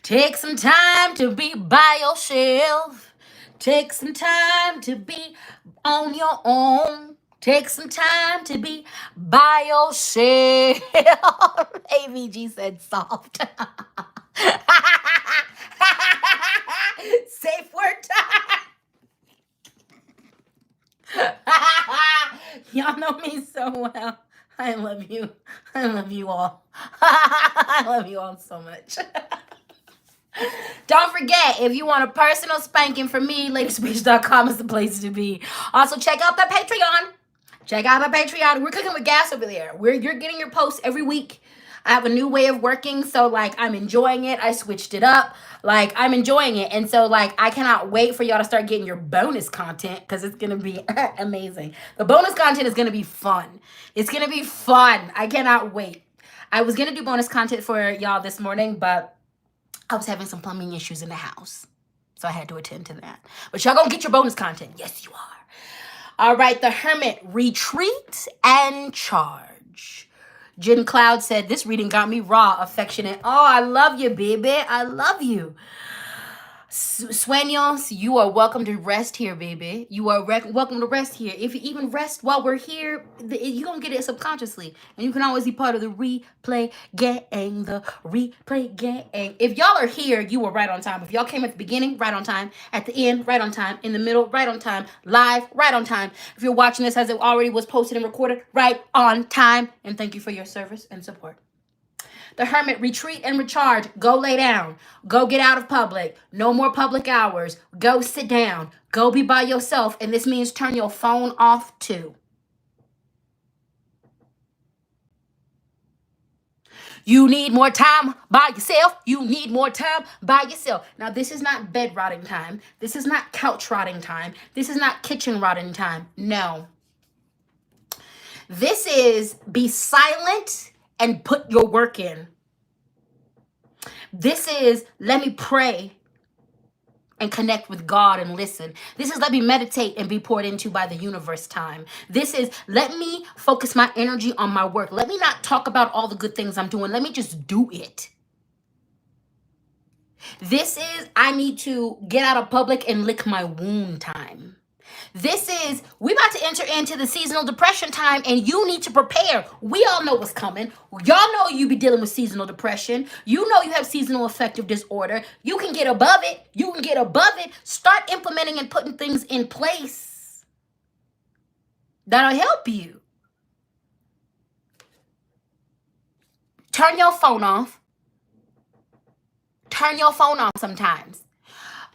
Take some time to be by yourself. Take some time to be on your own. Take some time to be by yourself. AVG said soft. Safe word time. Y'all know me so well. I love you. I love you all. I love you all so much. Don't forget, if you want a personal spanking from me, LadySpeech.com is the place to be. Also, check out the Patreon. Check out the Patreon. We're cooking with gas over there. You're getting your posts every week. I have a new way of working, so, like, I'm enjoying it. I switched it up. Like, I'm enjoying it. And so, like, I cannot wait for y'all to start getting your bonus content because it's going to be amazing. The bonus content is going to be fun. It's going to be fun. I cannot wait. I was going to do bonus content for y'all this morning, but I was having some plumbing issues in the house, so I had to attend to that. But y'all gonna get your bonus content. Yes, you are. All right, the Hermit, retreat and charge. Jen Cloud said, this reading got me raw, affectionate. Oh, I love you, baby. I love you. Sueños, you are welcome to rest here, baby. You are welcome to rest here. If you even rest while we're here, you're going to get it subconsciously. And you can always be part of the replay gang, the replay gang. If y'all are here, you were right on time. If y'all came at the beginning, right on time. At the end, right on time. In the middle, right on time. Live, right on time. If you're watching this as it already was posted and recorded, right on time. And thank you for your service and support. The Hermit, retreat and recharge. Go lay down. Go get out of public. No more public hours. Go sit down. Go be by yourself. And this means turn your phone off too. You need more time by yourself. You need more time by yourself. Now, this is not bed rotting time. This is not couch rotting time. This is not kitchen rotting time. No. This is be silent and put your work in. This is let me pray and connect with God and listen. This is let me meditate and be poured into by the universe time. This is let me focus my energy on my work. Let me not talk about all the good things I'm doing. Let me just do it. This is I need to get out of public and lick my wound time. This is we about to enter into the seasonal depression time, and you need to prepare. We all know what's coming. Y'all know you be dealing with seasonal depression. You know you have seasonal affective disorder. You can get above it. You can get above it. Start implementing and putting things in place that'll help you. Turn your phone off. Turn your phone off sometimes.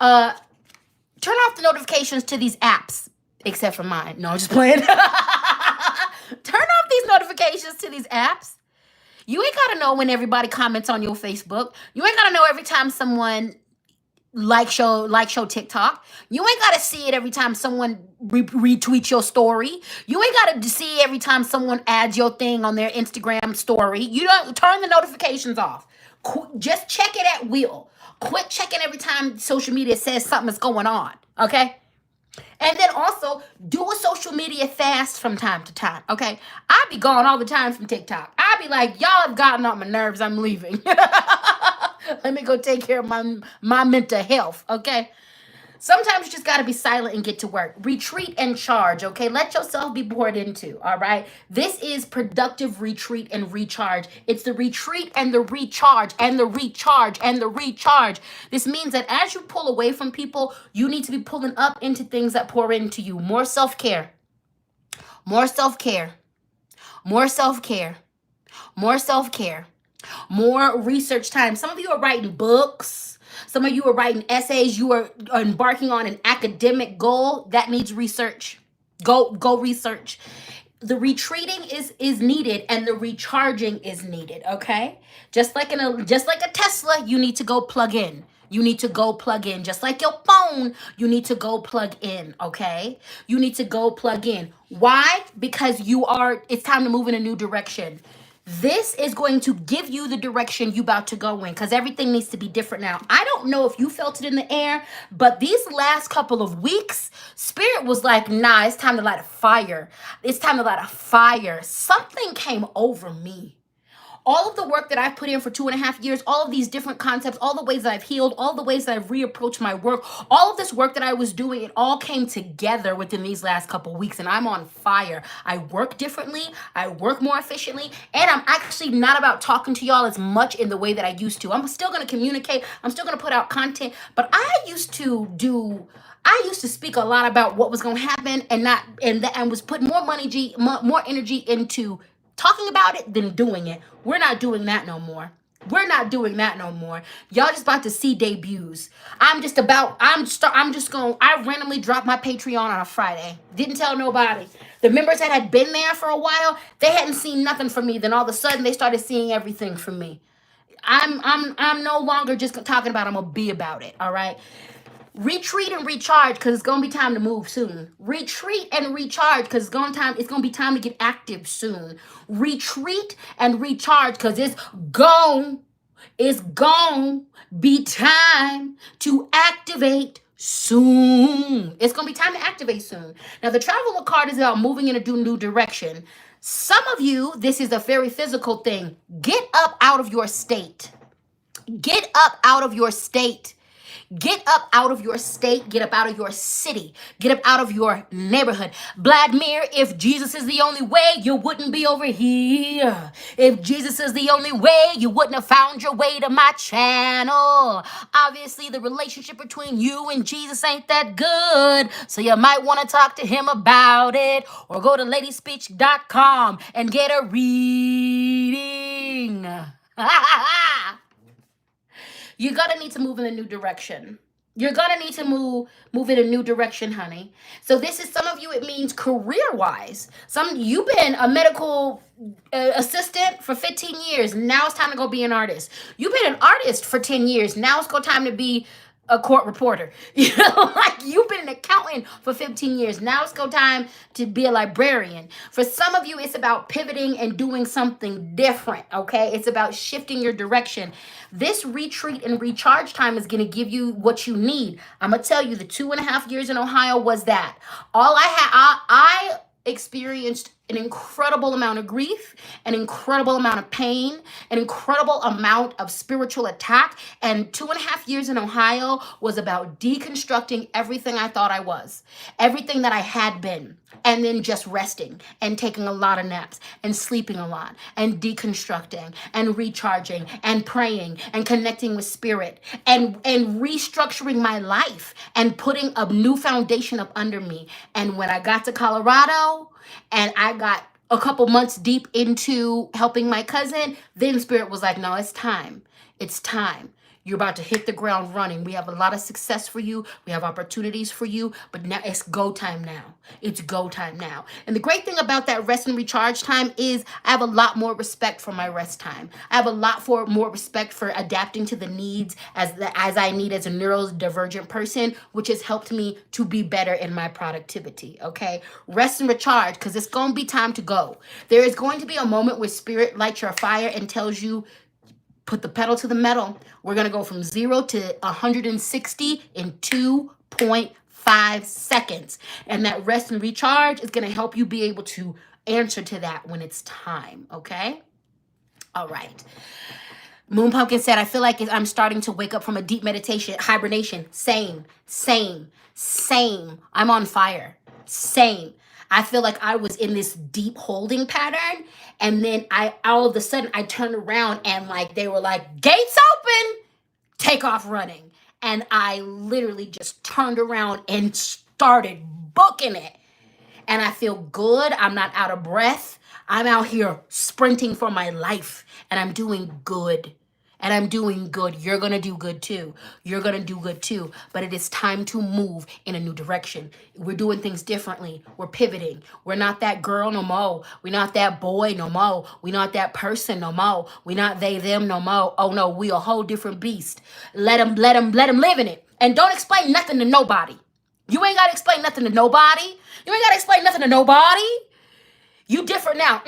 Turn off the notifications to these apps, except for mine. No, I'm just playing. Turn off these notifications to these apps. You ain't got to know when everybody comments on your Facebook. You ain't got to know every time someone likes your TikTok. You ain't got to see it every time someone retweets your story. You ain't got to see every time someone adds your thing on their Instagram story. You don't turn the notifications off. Just check it at will. Quit checking every time social media says something is going on, okay? And then also, do a social media fast from time to time, okay? I be gone all the time from TikTok. I be like, y'all have gotten on my nerves, I'm leaving. Let me go take care of my mental health, okay? Sometimes you just got to be silent and get to work. Retreat and charge, okay? Let yourself be poured into, all right? This is productive retreat and recharge. It's the retreat and the recharge and the recharge and the recharge. This means that as you pull away from people, you need to be pulling up into things that pour into you. More self-care. More self-care. More self-care. More self-care. More research time. Some of you are writing books. Some of you are writing essays. You are embarking on an academic goal that needs research. Go research. The retreating is needed and the recharging is needed, okay? Just like a Tesla, you need to go plug in. You need to go plug in. Just like your phone, you need to go plug in, okay? You need to go plug in. Why? Because it's time to move in a new direction. This is going to give you the direction you about to go in because everything needs to be different now. I don't know if you felt it in the air, but these last couple of weeks, Spirit was like, nah, it's time to light a fire. It's time to light a fire. Something came over me. All of the work that I've put in for 2.5 years, all of these different concepts, all the ways that I've healed, all the ways that I've reapproached my work, all of this work that I was doing, it all came together within these last couple of weeks, and I'm on fire. I work differently, I work more efficiently, and I'm actually not about talking to y'all as much in the way that I used to. I'm still going to communicate, I'm still going to put out content, but I used to speak a lot about what was going to happen and was putting more energy into talking about it than doing it. We're not doing that no more. We're not doing that no more. Y'all just about to see debuts. I randomly dropped my Patreon on a Friday. Didn't tell nobody. The members that had been there for a while, they hadn't seen nothing from me. Then all of a sudden they started seeing everything from me. I'm no longer just talking about it. I'm gonna be about it. All right. Retreat and recharge because it's gonna be time to move soon. Retreat and recharge because it's gonna be time to get active soon. Retreat and recharge because it's gonna be time to activate soon. It's gonna be time to activate soon. Now the Traveler card is about moving in a new direction. Some of you, this is a very physical thing. Get up out of your state. Get up out of your state. Get up out of your state. Get up out of your city. Get up out of your neighborhood. Vladimir, if Jesus is the only way, you wouldn't be over here. If Jesus is the only way, you wouldn't have found your way to my channel. Obviously, the relationship between you and Jesus ain't that good, so you might want to talk to him about it, or go to LadySpeech.com and get a reading. You're gonna need to move in a new direction. You're gonna need to move in a new direction, honey. So this is some of you. It means career wise. Some you've been a medical assistant for 15 years. Now it's time to go be an artist. You've been an artist for 10 years. Now it's go time to be a court reporter. You know, like you've been an accountant for 15 years. Now it's go time to be a librarian. For some of you, it's about pivoting and doing something different, okay? It's about shifting your direction. This retreat and recharge time is going to give you what you need. I'm going to tell you, the 2.5 years in Ohio was that. All I had, I experienced an incredible amount of grief, an incredible amount of pain, an incredible amount of spiritual attack. And 2.5 years in Ohio was about deconstructing everything I thought I was, everything that I had been, and then just resting and taking a lot of naps and sleeping a lot and deconstructing and recharging and praying and connecting with spirit and restructuring my life and putting a new foundation up under me. And when I got to Colorado, and I got a couple months deep into helping my cousin, then Spirit was like, no, it's time. It's time. You're about to hit the ground running. We have a lot of success for you. We have opportunities for you, but now it's go time now. It's go time now. And the great thing about that rest and recharge time is I have a lot more respect for my rest time. I have a lot more respect for adapting to the needs as I need as a neurodivergent person, which has helped me to be better in my productivity, okay? Rest and recharge, because it's going to be time to go. There is going to be a moment where Spirit lights your fire and tells you, put the pedal to the metal. We're going to go from 0 to 160 in 2.5 seconds. And that rest and recharge is going to help you be able to answer to that when it's time, okay? All right. Moon Pumpkin said, I feel like I'm starting to wake up from a deep meditation, hibernation. Same. I'm on fire. Same. I feel like I was in this deep holding pattern, and then all of a sudden I turned around and like they were like, gates open, take off running. And I literally just turned around and started booking it. And I feel good. I'm not out of breath. I'm out here sprinting for my life, and I'm doing good. And I'm doing good. You're going to do good too. You're going to do good too. But it is time to move in a new direction. We're doing things differently. We're pivoting. We're not that girl no more. We're not that boy no more. We're not that person no more. We're not they, them no more. Oh no, we a whole different beast. Let them live in it. And don't explain nothing to nobody. You ain't got to explain nothing to nobody. You ain't got to explain nothing to nobody. You different now.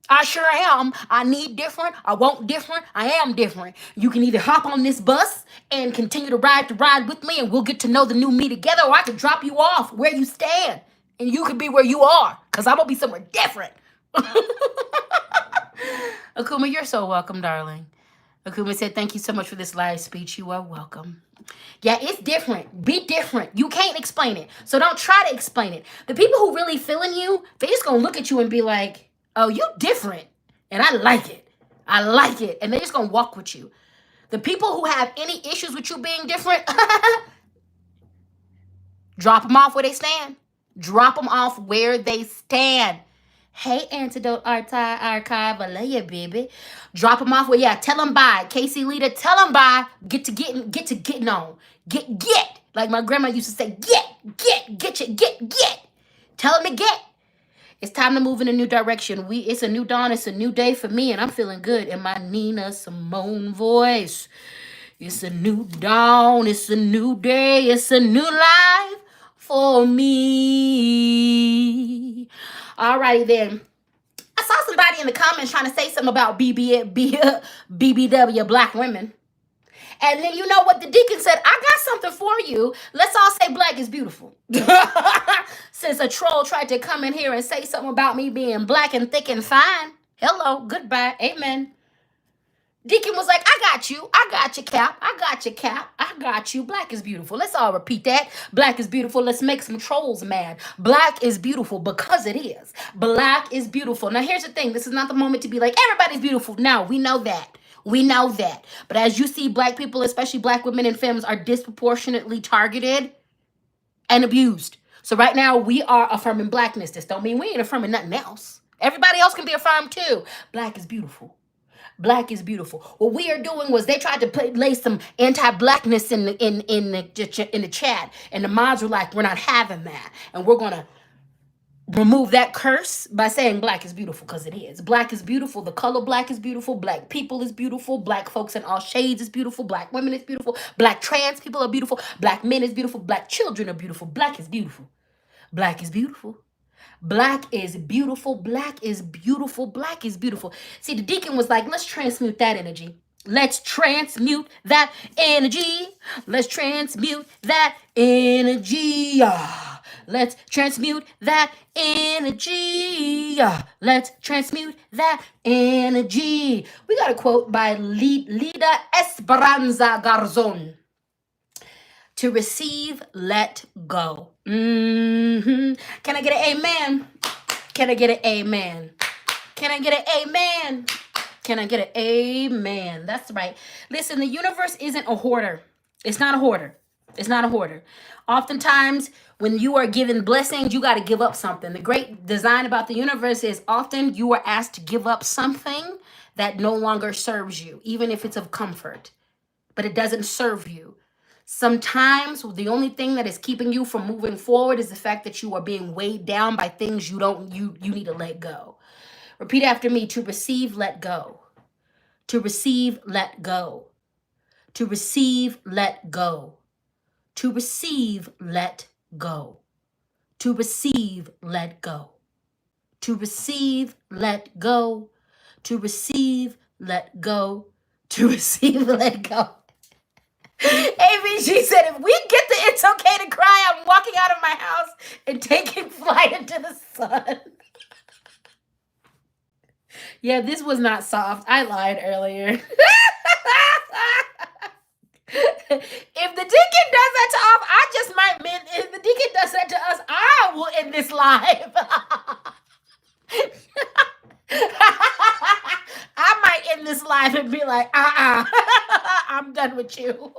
I sure am. I need different. I want different. I am different. You can either hop on this bus and continue to ride with me, and we'll get to know the new me together, or I can drop you off where you stand, and you can be where you are, because I'm going to be somewhere different. Akuma, you're so welcome, darling. Akuma said, thank you so much for this live speech. You are welcome. Yeah, it's different. Be different. You can't explain it. So don't try to explain it. The people who really feeling you, they just going to look at you and be like, oh, you different. And I like it. I like it. And they're just going to walk with you. The people who have any issues with you being different, drop them off where they stand. Drop them off where they stand. Hey, Antidote Archive, I love you, baby. Drop them off where, yeah, tell them bye. Casey Leader, tell them bye. Get to getting on. Get. Like my grandma used to say, get. Tell them to get. It's time to move in a new direction. It's a new dawn. It's a new day for me, and I'm feeling good in my Nina Simone voice. It's a new dawn. It's a new day. It's a new life for me. All right, then. I saw somebody in the comments trying to say something about BBW, black women. And then you know what the deacon said? I got something for you. Let's all say black is beautiful. Since a troll tried to come in here and say something about me being black and thick and fine. Hello, goodbye, amen. Deacon was like, I got you, Cap. I got you. Black is beautiful. Let's all repeat that. Black is beautiful. Let's make some trolls mad. Black is beautiful because it is. Black is beautiful. Now, here's the thing. This is not the moment to be like, everybody's beautiful. No, we know that. But as you see, black people, especially black women and femmes, are disproportionately targeted and abused. So right now, we are affirming blackness. This don't mean we ain't affirming nothing else. Everybody else can be affirmed too. Black is beautiful. Black is beautiful. What we are doing was they tried to lay some anti-blackness in the chat, and the mods were like, "We're not having that, and we're gonna remove that curse by saying black is beautiful, because it is. Black is beautiful. The color black is beautiful. Black people is beautiful. Black folks in all shades is beautiful. Black women is beautiful. Black trans people are beautiful. Black men is beautiful. Black children are beautiful. Black is beautiful. Black is beautiful. Black is beautiful. Black is beautiful. Black is beautiful. See, the deacon was like, let's transmute that energy. Let's transmute that energy. Let's transmute that energy. Let's transmute that energy. Let's transmute that energy. We got a quote by Lida Esperanza Garzon. To receive, let go. Can I get an amen? Can I get an amen? Can I get an amen? Can I get an amen? That's right. Listen, the universe isn't a hoarder. It's not a hoarder. It's not a hoarder. Oftentimes, when you are given blessings, you got to give up something. The great design about the universe is often you are asked to give up something that no longer serves you, even if it's of comfort, but it doesn't serve you. Sometimes the only thing that is keeping you from moving forward is the fact that you are being weighed down by things you need to let go. Repeat after me. To receive, let go. To receive, let go. To receive, let go. To receive, let go. To receive, let go. To receive, let go. To receive, let go. To receive, let go. ABG said, if we get the it's okay to cry, I'm walking out of my house and taking flight into the sun. Yeah, this was not soft. I lied earlier. If the deacon does that to us, I just might mean, if the deacon does that to us, I will end this live. I might end this live and be like, I'm done with you.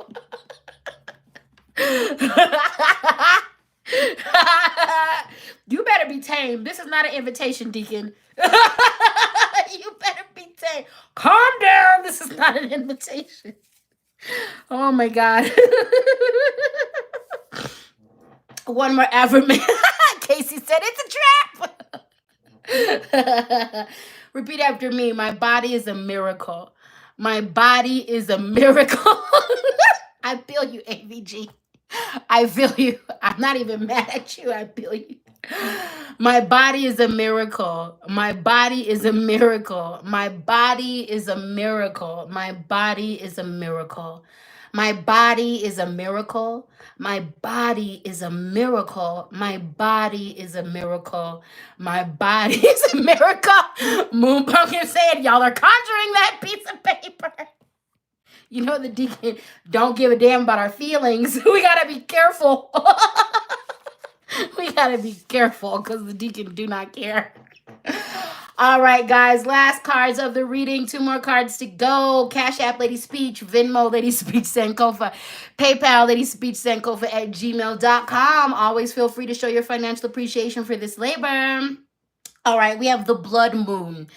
You better be tame. This is not an invitation, deacon. You better be tame. Calm down. This is not an invitation. Oh my God. One more affirmation. Casey said it's a trap. Repeat after me. My body is a miracle. My body is a miracle. I feel you, AVG. I feel you. I'm not even mad at you. I feel you. My body is a miracle. My body is a miracle. My body is a miracle. My body is a miracle. My body is a miracle. My body is a miracle. My body is a miracle. My body is a miracle. Moon Pumpkin said, y'all are conjuring that piece of paper. You know the deacon don't give a damn about our feelings. We gotta be careful. We gotta be careful because the deacon do not care. All right, guys. Last cards of the reading. 2 more cards to go. Cash App, LadySpeech. Venmo, LadySpeech, Sankofa. PayPal, LadySpeech, Sankofa @gmail.com. Always feel free to show your financial appreciation for this labor. All right, we have the blood moon.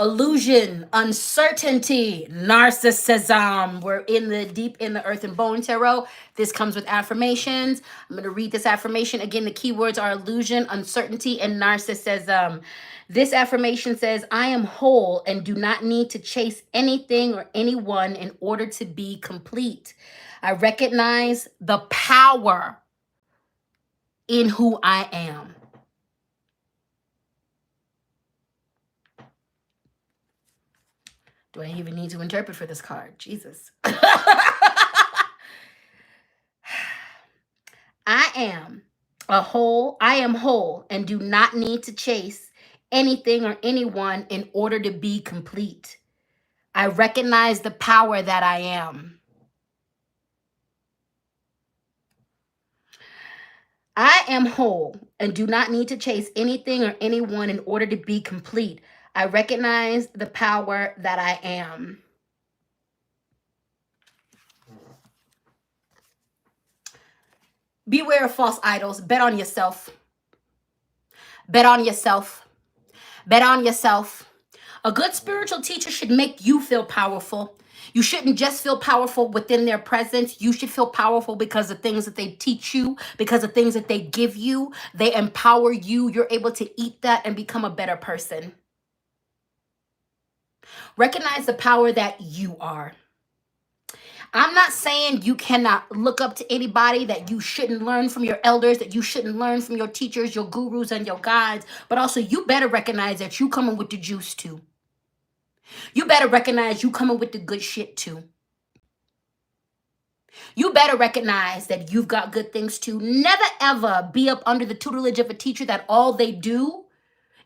Illusion, uncertainty, narcissism. We're deep in the earth and bone tarot. This comes with affirmations. I'm going to read this affirmation. Again, the keywords are illusion, uncertainty, and narcissism. This affirmation says, I am whole and do not need to chase anything or anyone in order to be complete. I recognize the power in who I am. Do I even need to interpret for this card? Jesus. I am whole and do not need to chase anything or anyone in order to be complete. I recognize the power that I am. I am whole and do not need to chase anything or anyone in order to be complete. I recognize the power that I am. Beware of false idols. Bet on yourself. Bet on yourself. Bet on yourself. A good spiritual teacher should make you feel powerful. You shouldn't just feel powerful within their presence. You should feel powerful because of things that they teach you, because of things that they give you. They empower you. You're able to eat that and become a better person. Recognize the power that you are. I'm not saying you cannot look up to anybody, that you shouldn't learn from your elders, that you shouldn't learn from your teachers, your gurus, and your guides, but also you better recognize that you coming with the juice too. You better recognize you coming with the good shit too. You better recognize that you've got good things too. Never ever be up under the tutelage of a teacher that all they do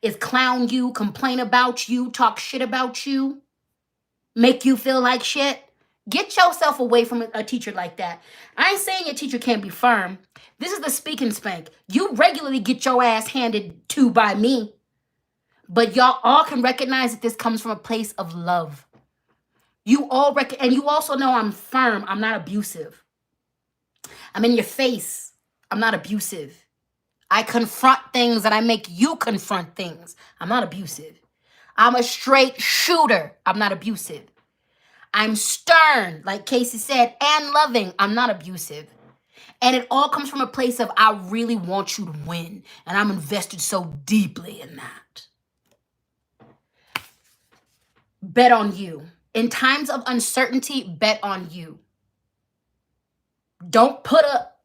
is clown you, complain about you, talk shit about you, make you feel like shit. Get yourself away from a teacher like that. I ain't saying your teacher can't be firm. This is the speak and spank. You regularly get your ass handed to by me. But y'all all can recognize that this comes from a place of love. You all and you also know I'm firm. I'm not abusive. I'm in your face. I'm not abusive. I confront things and I make you confront things. I'm not abusive. I'm a straight shooter. I'm not abusive. I'm stern, like Casey said, and loving. I'm not abusive. And it all comes from a place of I really want you to win. And I'm invested so deeply in that. Bet on you. In times of uncertainty, bet on you. Don't put up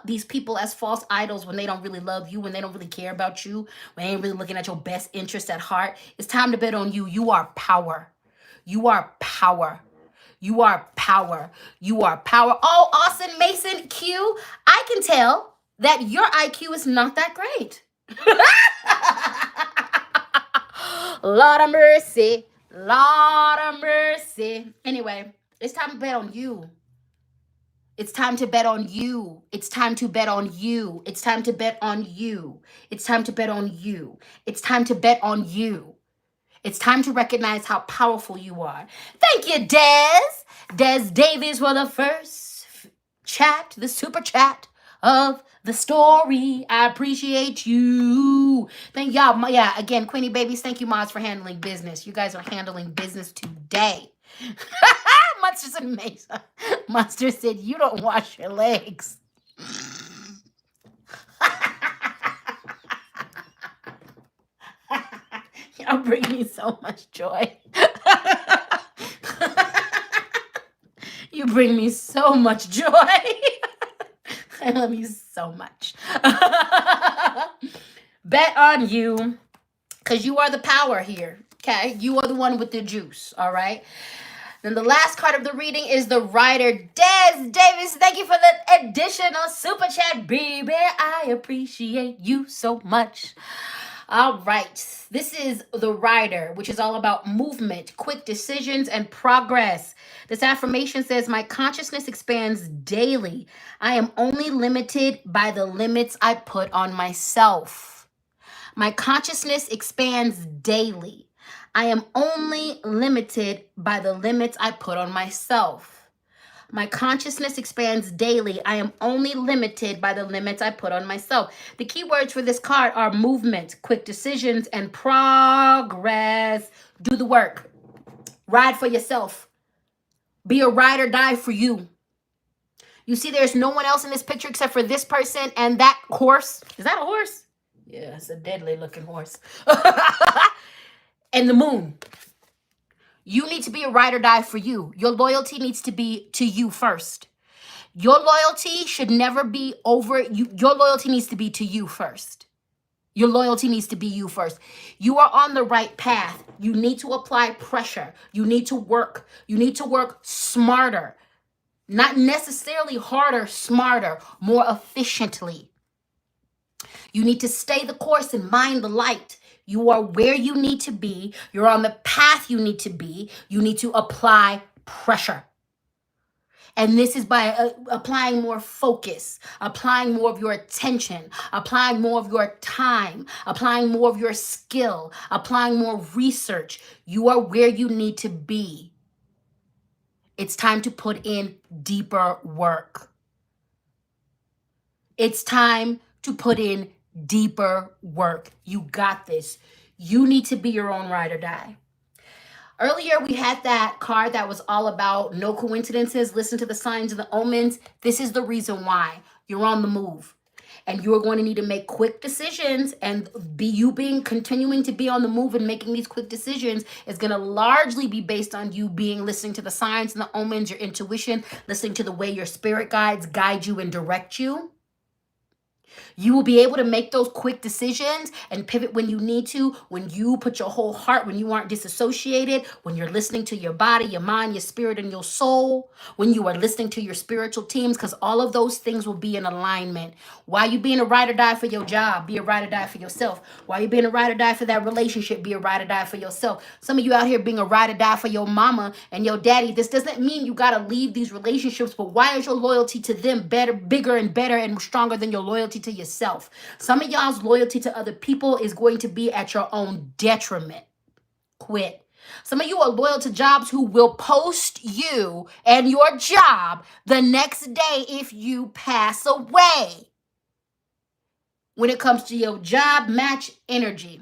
these people as false idols when they don't really love you, when they don't really care about you, when they ain't really looking at your best interest at heart. It's time to bet on you. You are power. You are power. You are power. You are power. Oh, Austin Mason Q, I can tell that your IQ is not that great. Lord of mercy. Lord of mercy. Anyway, it's time to bet on you. It's time to bet on you. It's time to bet on you. It's time to bet on you. It's time to bet on you. It's time to bet on you. It's time to recognize how powerful you are. Thank you, Des Davies, for the first chat, the super chat of the story. I appreciate you. Thank y'all. Yeah, again, Queenie Babies, thank you, mods, for handling business. You guys are handling business today. Monster said, Mesa. Monster said, you don't wash your legs. Y'all bring me so much joy. You bring me so much joy. I love you so much. Bet on you, because you are the power here, okay? You are the one with the juice, all right? Then the last card of the reading is the Rider. Des Davis, thank you for the additional super chat, baby. I appreciate you so much. All right. This is the Rider, which is all about movement, quick decisions, and progress. This affirmation says, my consciousness expands daily. I am only limited by the limits I put on myself. My consciousness expands daily. I am only limited by the limits I put on myself. My consciousness expands daily. I am only limited by the limits I put on myself. The key words for this card are movement, quick decisions, and progress. Do the work. Ride for yourself. Be a ride or die for you. You see, there's no one else in this picture except for this person and that horse. Is that a horse? Yeah, it's a deadly looking horse. And the moon. You need to be a ride or die for you. Your loyalty needs to be to you first. Your loyalty should never be over you. Your loyalty needs to be to you first. Your loyalty needs to be you first. You are on the right path. You need to apply pressure. You need to work. You need to work smarter. Not necessarily harder, smarter, more efficiently. You need to stay the course and mind the light. You are where you need to be. You're on the path you need to be. You need to apply pressure. And this is by applying more focus, applying more of your attention, applying more of your time, applying more of your skill, applying more research. You are where you need to be. It's time to put in deeper work. It's time to put in deeper work. You got this. You need to be your own ride or die. Earlier, we had that card that was all about no coincidences. Listen to the signs and the omens. This is the reason why you're on the move. And you're going to need to make quick decisions, and being continuing to be on the move and making these quick decisions is going to largely be based on you being listening to the signs and the omens, your intuition, listening to the way your spirit guides guide you and direct you. You will be able to make those quick decisions and pivot when you need to, when you put your whole heart, when you aren't disassociated, when you're listening to your body, your mind, your spirit, and your soul, when you are listening to your spiritual teams, because all of those things will be in alignment. Why you being a ride or die for your job? Be a ride or die for yourself. Why you being a ride or die for that relationship? Be a ride or die for yourself. Some of you out here being a ride or die for your mama and your daddy. This doesn't mean you got to leave these relationships, but why is your loyalty to them better, bigger and better and stronger than your loyalty to yourself? Some of y'all's loyalty to other people is going to be at your own detriment. Quit. Some of you are loyal to jobs who will post you and your job the next day if you pass away. When it comes to your job, match energy.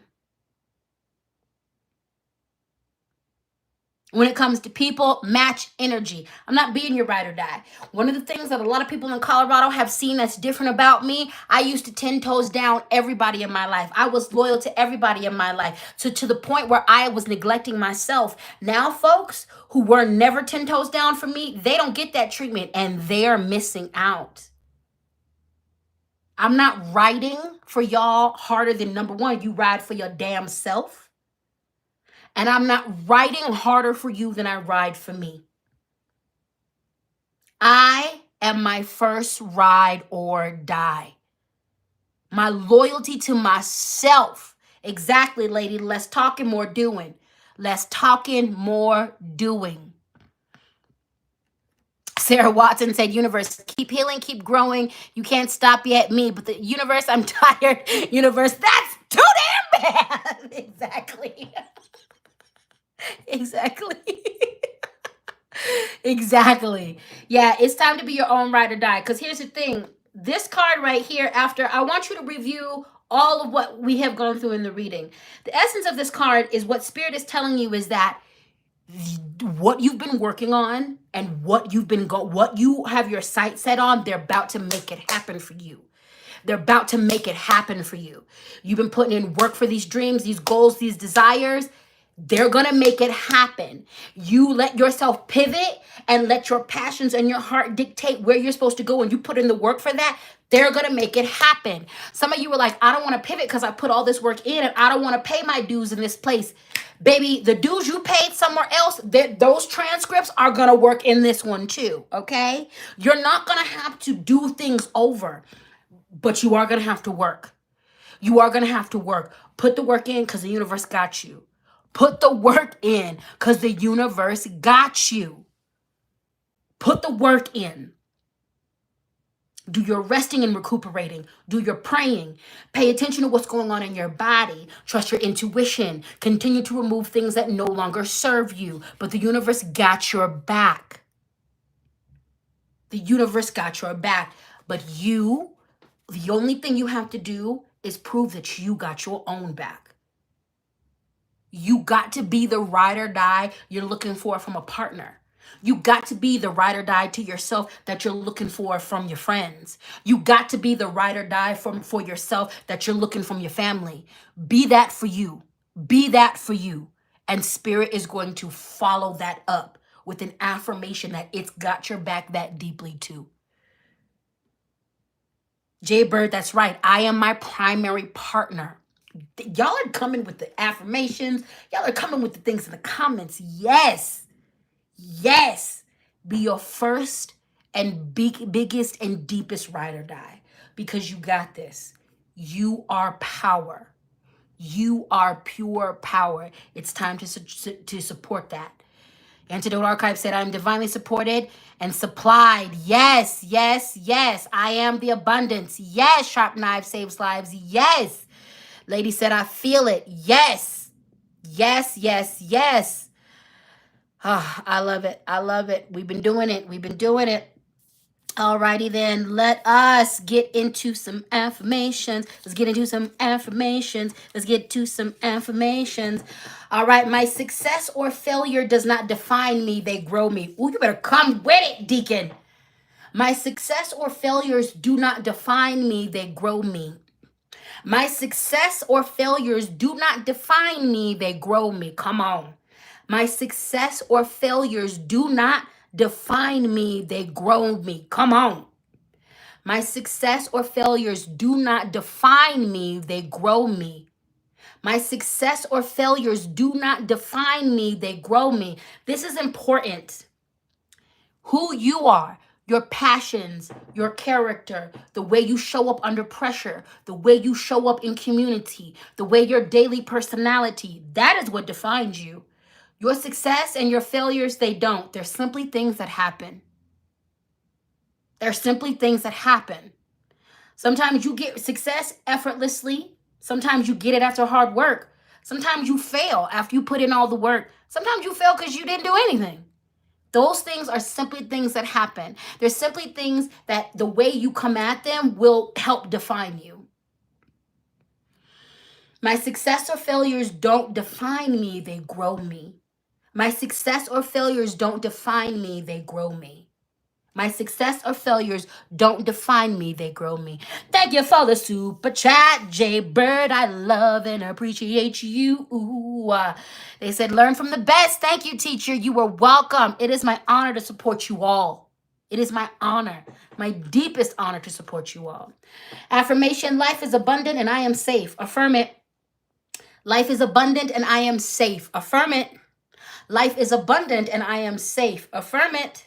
When it comes to people, match energy. I'm not being your ride or die. One of the things that a lot of people in Colorado have seen that's different about me, I used to 10 toes down everybody in my life. I was loyal to everybody in my life, to the point where I was neglecting myself. Now, folks who were never 10 toes down for me, they don't get that treatment and they're missing out. I'm not riding for y'all harder than, number one, you ride for your damn self. And I'm not riding harder for you than I ride for me. I am my first ride or die. My loyalty to myself. Exactly, lady. Less talking, more doing. Less talking, more doing. Sarah Watson said, universe, keep healing, keep growing. You can't stop yet, me. But the universe, I'm tired. Universe, that's too damn bad. Exactly. Exactly. Exactly. Yeah, it's time to be your own ride or die. Because here's the thing. This card right here, after, I want you to review all of what we have gone through in the reading. The essence of this card is what Spirit is telling you is that what you've been working on and what you have your sight set on, they're about to make it happen for you. They're about to make it happen for you. You've been putting in work for these dreams, these goals, these desires. They're going to make it happen. You let yourself pivot and let your passions and your heart dictate where you're supposed to go, and you put in the work for that. They're going to make it happen. Some of you were like, I don't want to pivot because I put all this work in and I don't want to pay my dues in this place. Baby, the dues you paid somewhere else, those transcripts are going to work in this one too, okay? You're not going to have to do things over, but you are going to have to work. You are going to have to work. Put the work in because the universe got you. Put the work in because the universe got you. Put the work in. Do your resting and recuperating. Do your praying. Pay attention to what's going on in your body. Trust your intuition. Continue to remove things that no longer serve you. But the universe got your back. The universe got your back. But you, the only thing you have to do is prove that you got your own back. You got to be the ride or die you're looking for from a partner. You got to be the ride or die to yourself that you're looking for from your friends. You got to be the ride or die for yourself that you're looking from your family. Be that for you. Be that for you. And Spirit is going to follow that up with an affirmation that it's got your back that deeply too. Jay Bird, that's right. I am my primary partner. Y'all are coming with the affirmations. Y'all are coming with the things in the comments. Yes. Yes. Be your first and biggest and deepest ride or die because you got this. You are power. You are pure power. It's time to support that. Antidote Archive said, I'm divinely supported and supplied. Yes, yes, yes. I am the abundance. Yes, Sharp Knife saves lives. Yes. Lady said, I feel it. Yes. Yes, yes, yes. Oh, I love it. I love it. We've been doing it. We've been doing it. Alrighty then, let us get into some affirmations. Let's get into some affirmations. Let's get to some affirmations. All right, my success or failure does not define me, they grow me. Ooh, you better come with it, Deacon. My success or failures do not define me, they grow me. My success or failures do not define me, they grow me. Come on. My success or failures do not define me, they grow me. Come on. My success or failures do not define me, they grow me. My success or failures do not define me, they grow me. This is important. Who you are, your passions, your character, the way you show up under pressure, the way you show up in community, the way your daily personality, that is what defines you. Your success and your failures, they don't. They're simply things that happen. They're simply things that happen. Sometimes you get success effortlessly. Sometimes you get it after hard work. Sometimes you fail after you put in all the work. Sometimes you fail because you didn't do anything. Those things are simply things that happen. They're simply things that the way you come at them will help define you. My success or failures don't define me, they grow me. My success or failures don't define me, they grow me. My success or failures don't define me, they grow me. Thank you for the super chat, Jay Bird. I love and appreciate you. They said, learn from the best. Thank you, teacher. You are welcome. It is my honor to support you all. It is my honor, my deepest honor to support you all. Affirmation, life is abundant and I am safe. Affirm it. Life is abundant and I am safe. Affirm it. Life is abundant and I am safe. Affirm it.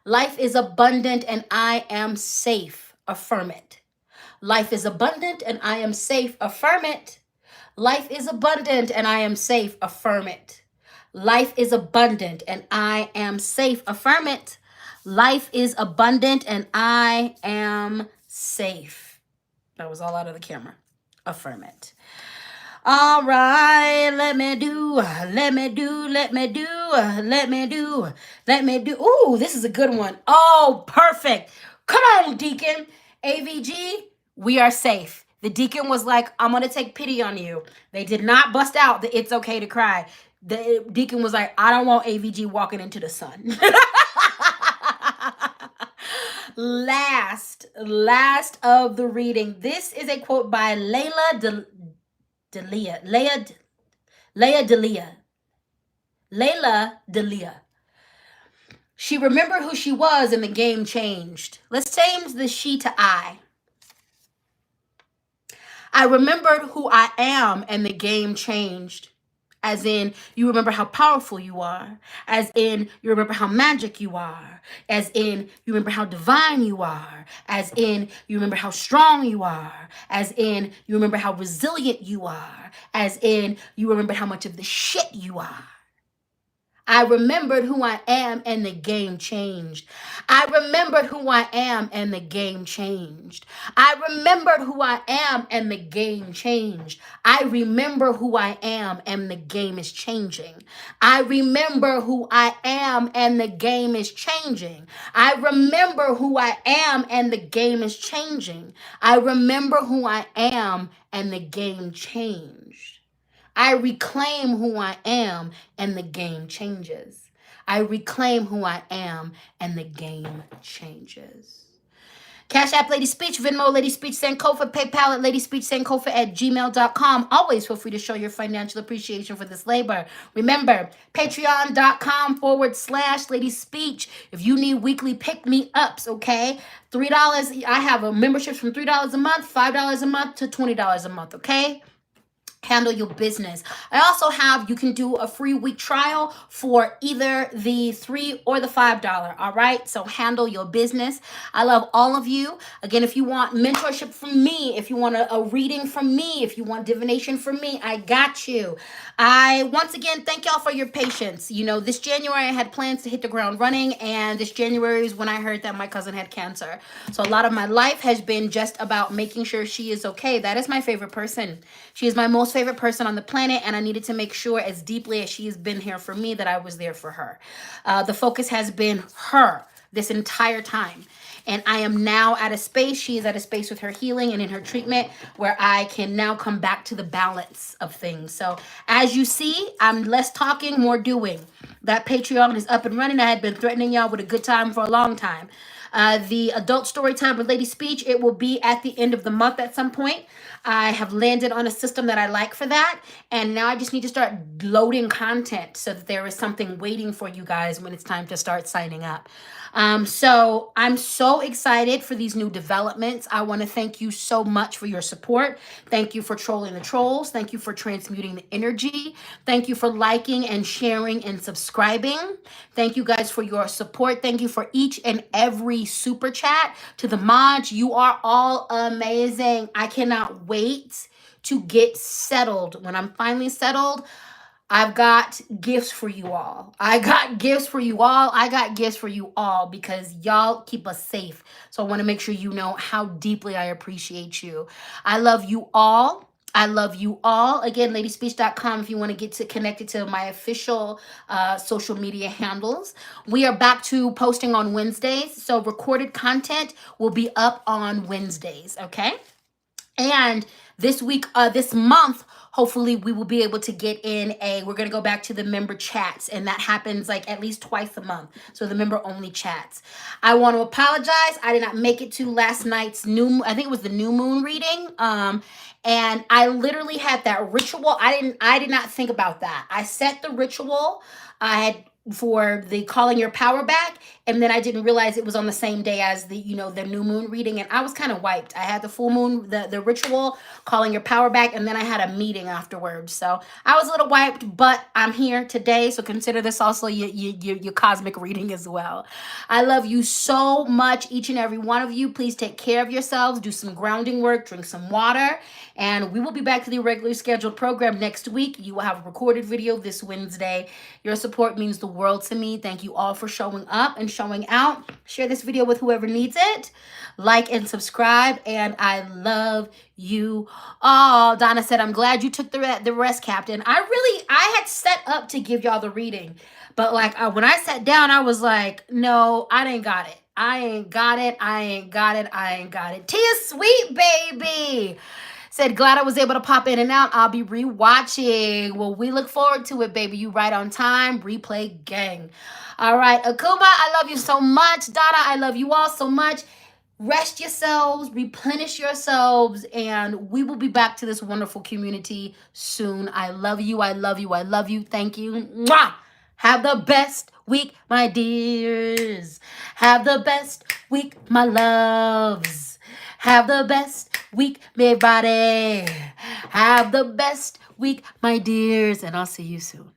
Life is abundant and I am safe. Affirm it. Life is abundant and I am safe. Affirm it. Life is abundant and I am safe. Affirm it. Life is abundant and I am safe. Affirm it. Life is abundant and I am safe. That was all out of the camera. Affirm it. All right, let me do. Ooh, this is a good one. Oh, perfect. Come on, Deacon. AVG, we are safe. The Deacon was like, I'm going to take pity on you. They did not bust out the it's okay to cry. The Deacon was like, I don't want AVG walking into the sun. Last of the reading. This is a quote by Layla Delia. She remembered who she was and the game changed. Let's change the she to I. I remembered who I am and the game changed. As in, you remember how powerful you are. As in, you remember how magic you are. As in, you remember how divine you are. As in, you remember how strong you are. As in, you remember how resilient you are. As in, you remember how much of the shit you are. I remembered who I am and the game changed. I remembered who I am and the game changed. I remembered who I am and the game changed. I remember who I am and the game is changing. I remember who I am and the game is changing. I remember who I am and the game is changing. I remember who I am and the game changed. I reclaim who I am and the game changes. I reclaim who I am and the game changes. Cash App LadySpeech, Venmo LadySpeech Sankofa, PayPal at LadySpeechSankofa@gmail.com. Always feel free to show your financial appreciation for this labor. Remember, patreon.com/LadySpeech. If you need weekly pick-me-ups, okay? $3, I have a membership from $3 a month, $5 a month to $20 a month, okay? Handle your business. I also have, you can do a free week trial for either the $3 or the $5. All right. So handle your business. I love all of you. Again, if you want mentorship from me, if you want a reading from me, if you want divination from me, I got you. I once again thank y'all for your patience. You know, this January I had plans to hit the ground running, and this January is when I heard that my cousin had cancer. So a lot of my life has been just about making sure she is okay. That is my favorite person. She is my most favorite person on the planet, and I needed to make sure, as deeply as she has been here for me, that I was there for her. The focus has been her this entire time. And I am now at a space, she is at a space with her healing and in her treatment where I can now come back to the balance of things. So as you see, I'm less talking, more doing. That Patreon is up and running. I had been threatening y'all with a good time for a long time. The adult story time with LadySpeech, it will be at the end of the month at some point. I have landed on a system that I like for that. And now I just need to start loading content so that there is something waiting for you guys when it's time to start signing up. So I'm so excited for these new developments. I want to thank you so much for your support. Thank you for trolling the trolls. Thank you for transmuting the energy. Thank you for liking and sharing and subscribing. Thank you guys for your support. Thank you for each and every super chat. To the mods, you are all amazing. I cannot wait to get settled. When I'm finally settled, I've got gifts for you all. I got gifts for you all. I got gifts for you all because y'all keep us safe. So I want to make sure you know how deeply I appreciate you. I love you all. I love you all. Again, ladyspeech.com if you want to get connected to my official social media handles. We are back to posting on Wednesdays. So recorded content will be up on Wednesdays, okay? And this week, this month, hopefully we will be able to get in we're going to go back to the member chats. And that happens like at least twice a month. So the member only chats. I want to apologize. I did not make it to last night's I think it was the new moon reading. And I literally had that ritual. I did not think about that. I set the ritual. I had for the calling your power back, and then I didn't realize it was on the same day as the the new moon reading, and I was kind of wiped. I had the full moon, the ritual, calling your power back, and then I had a meeting afterwards, so I was a little wiped, but I'm here today, so consider this also your cosmic reading as well. I love you so much, each and every one of you. Please take care of yourselves, do some grounding work, drink some water, and we will be back to the regularly scheduled program next week. You will have a recorded video this Wednesday. Your support means the world to me. Thank you all for showing up and showing out. Share this video with whoever needs it. Like and subscribe, and I love you all. Donna said, I'm glad you took the rest, Captain. I had set up to give y'all the reading, but like when I sat down, I was like, no, I ain't got it. I ain't got it. I ain't got it. I ain't got it. Tia Sweet, baby. Said, glad I was able to pop in and out. I'll be rewatching. Well, we look forward to it, baby. You right on time. Replay gang. All right. Akuma, I love you so much. Donna, I love you all so much. Rest yourselves, replenish yourselves, and we will be back to this wonderful community soon. I love you. I love you. I love you. Thank you. Mwah! Have the best week, my dears. Have the best week, my loves. Have the best week, everybody. Have the best week, my dears. And I'll see you soon.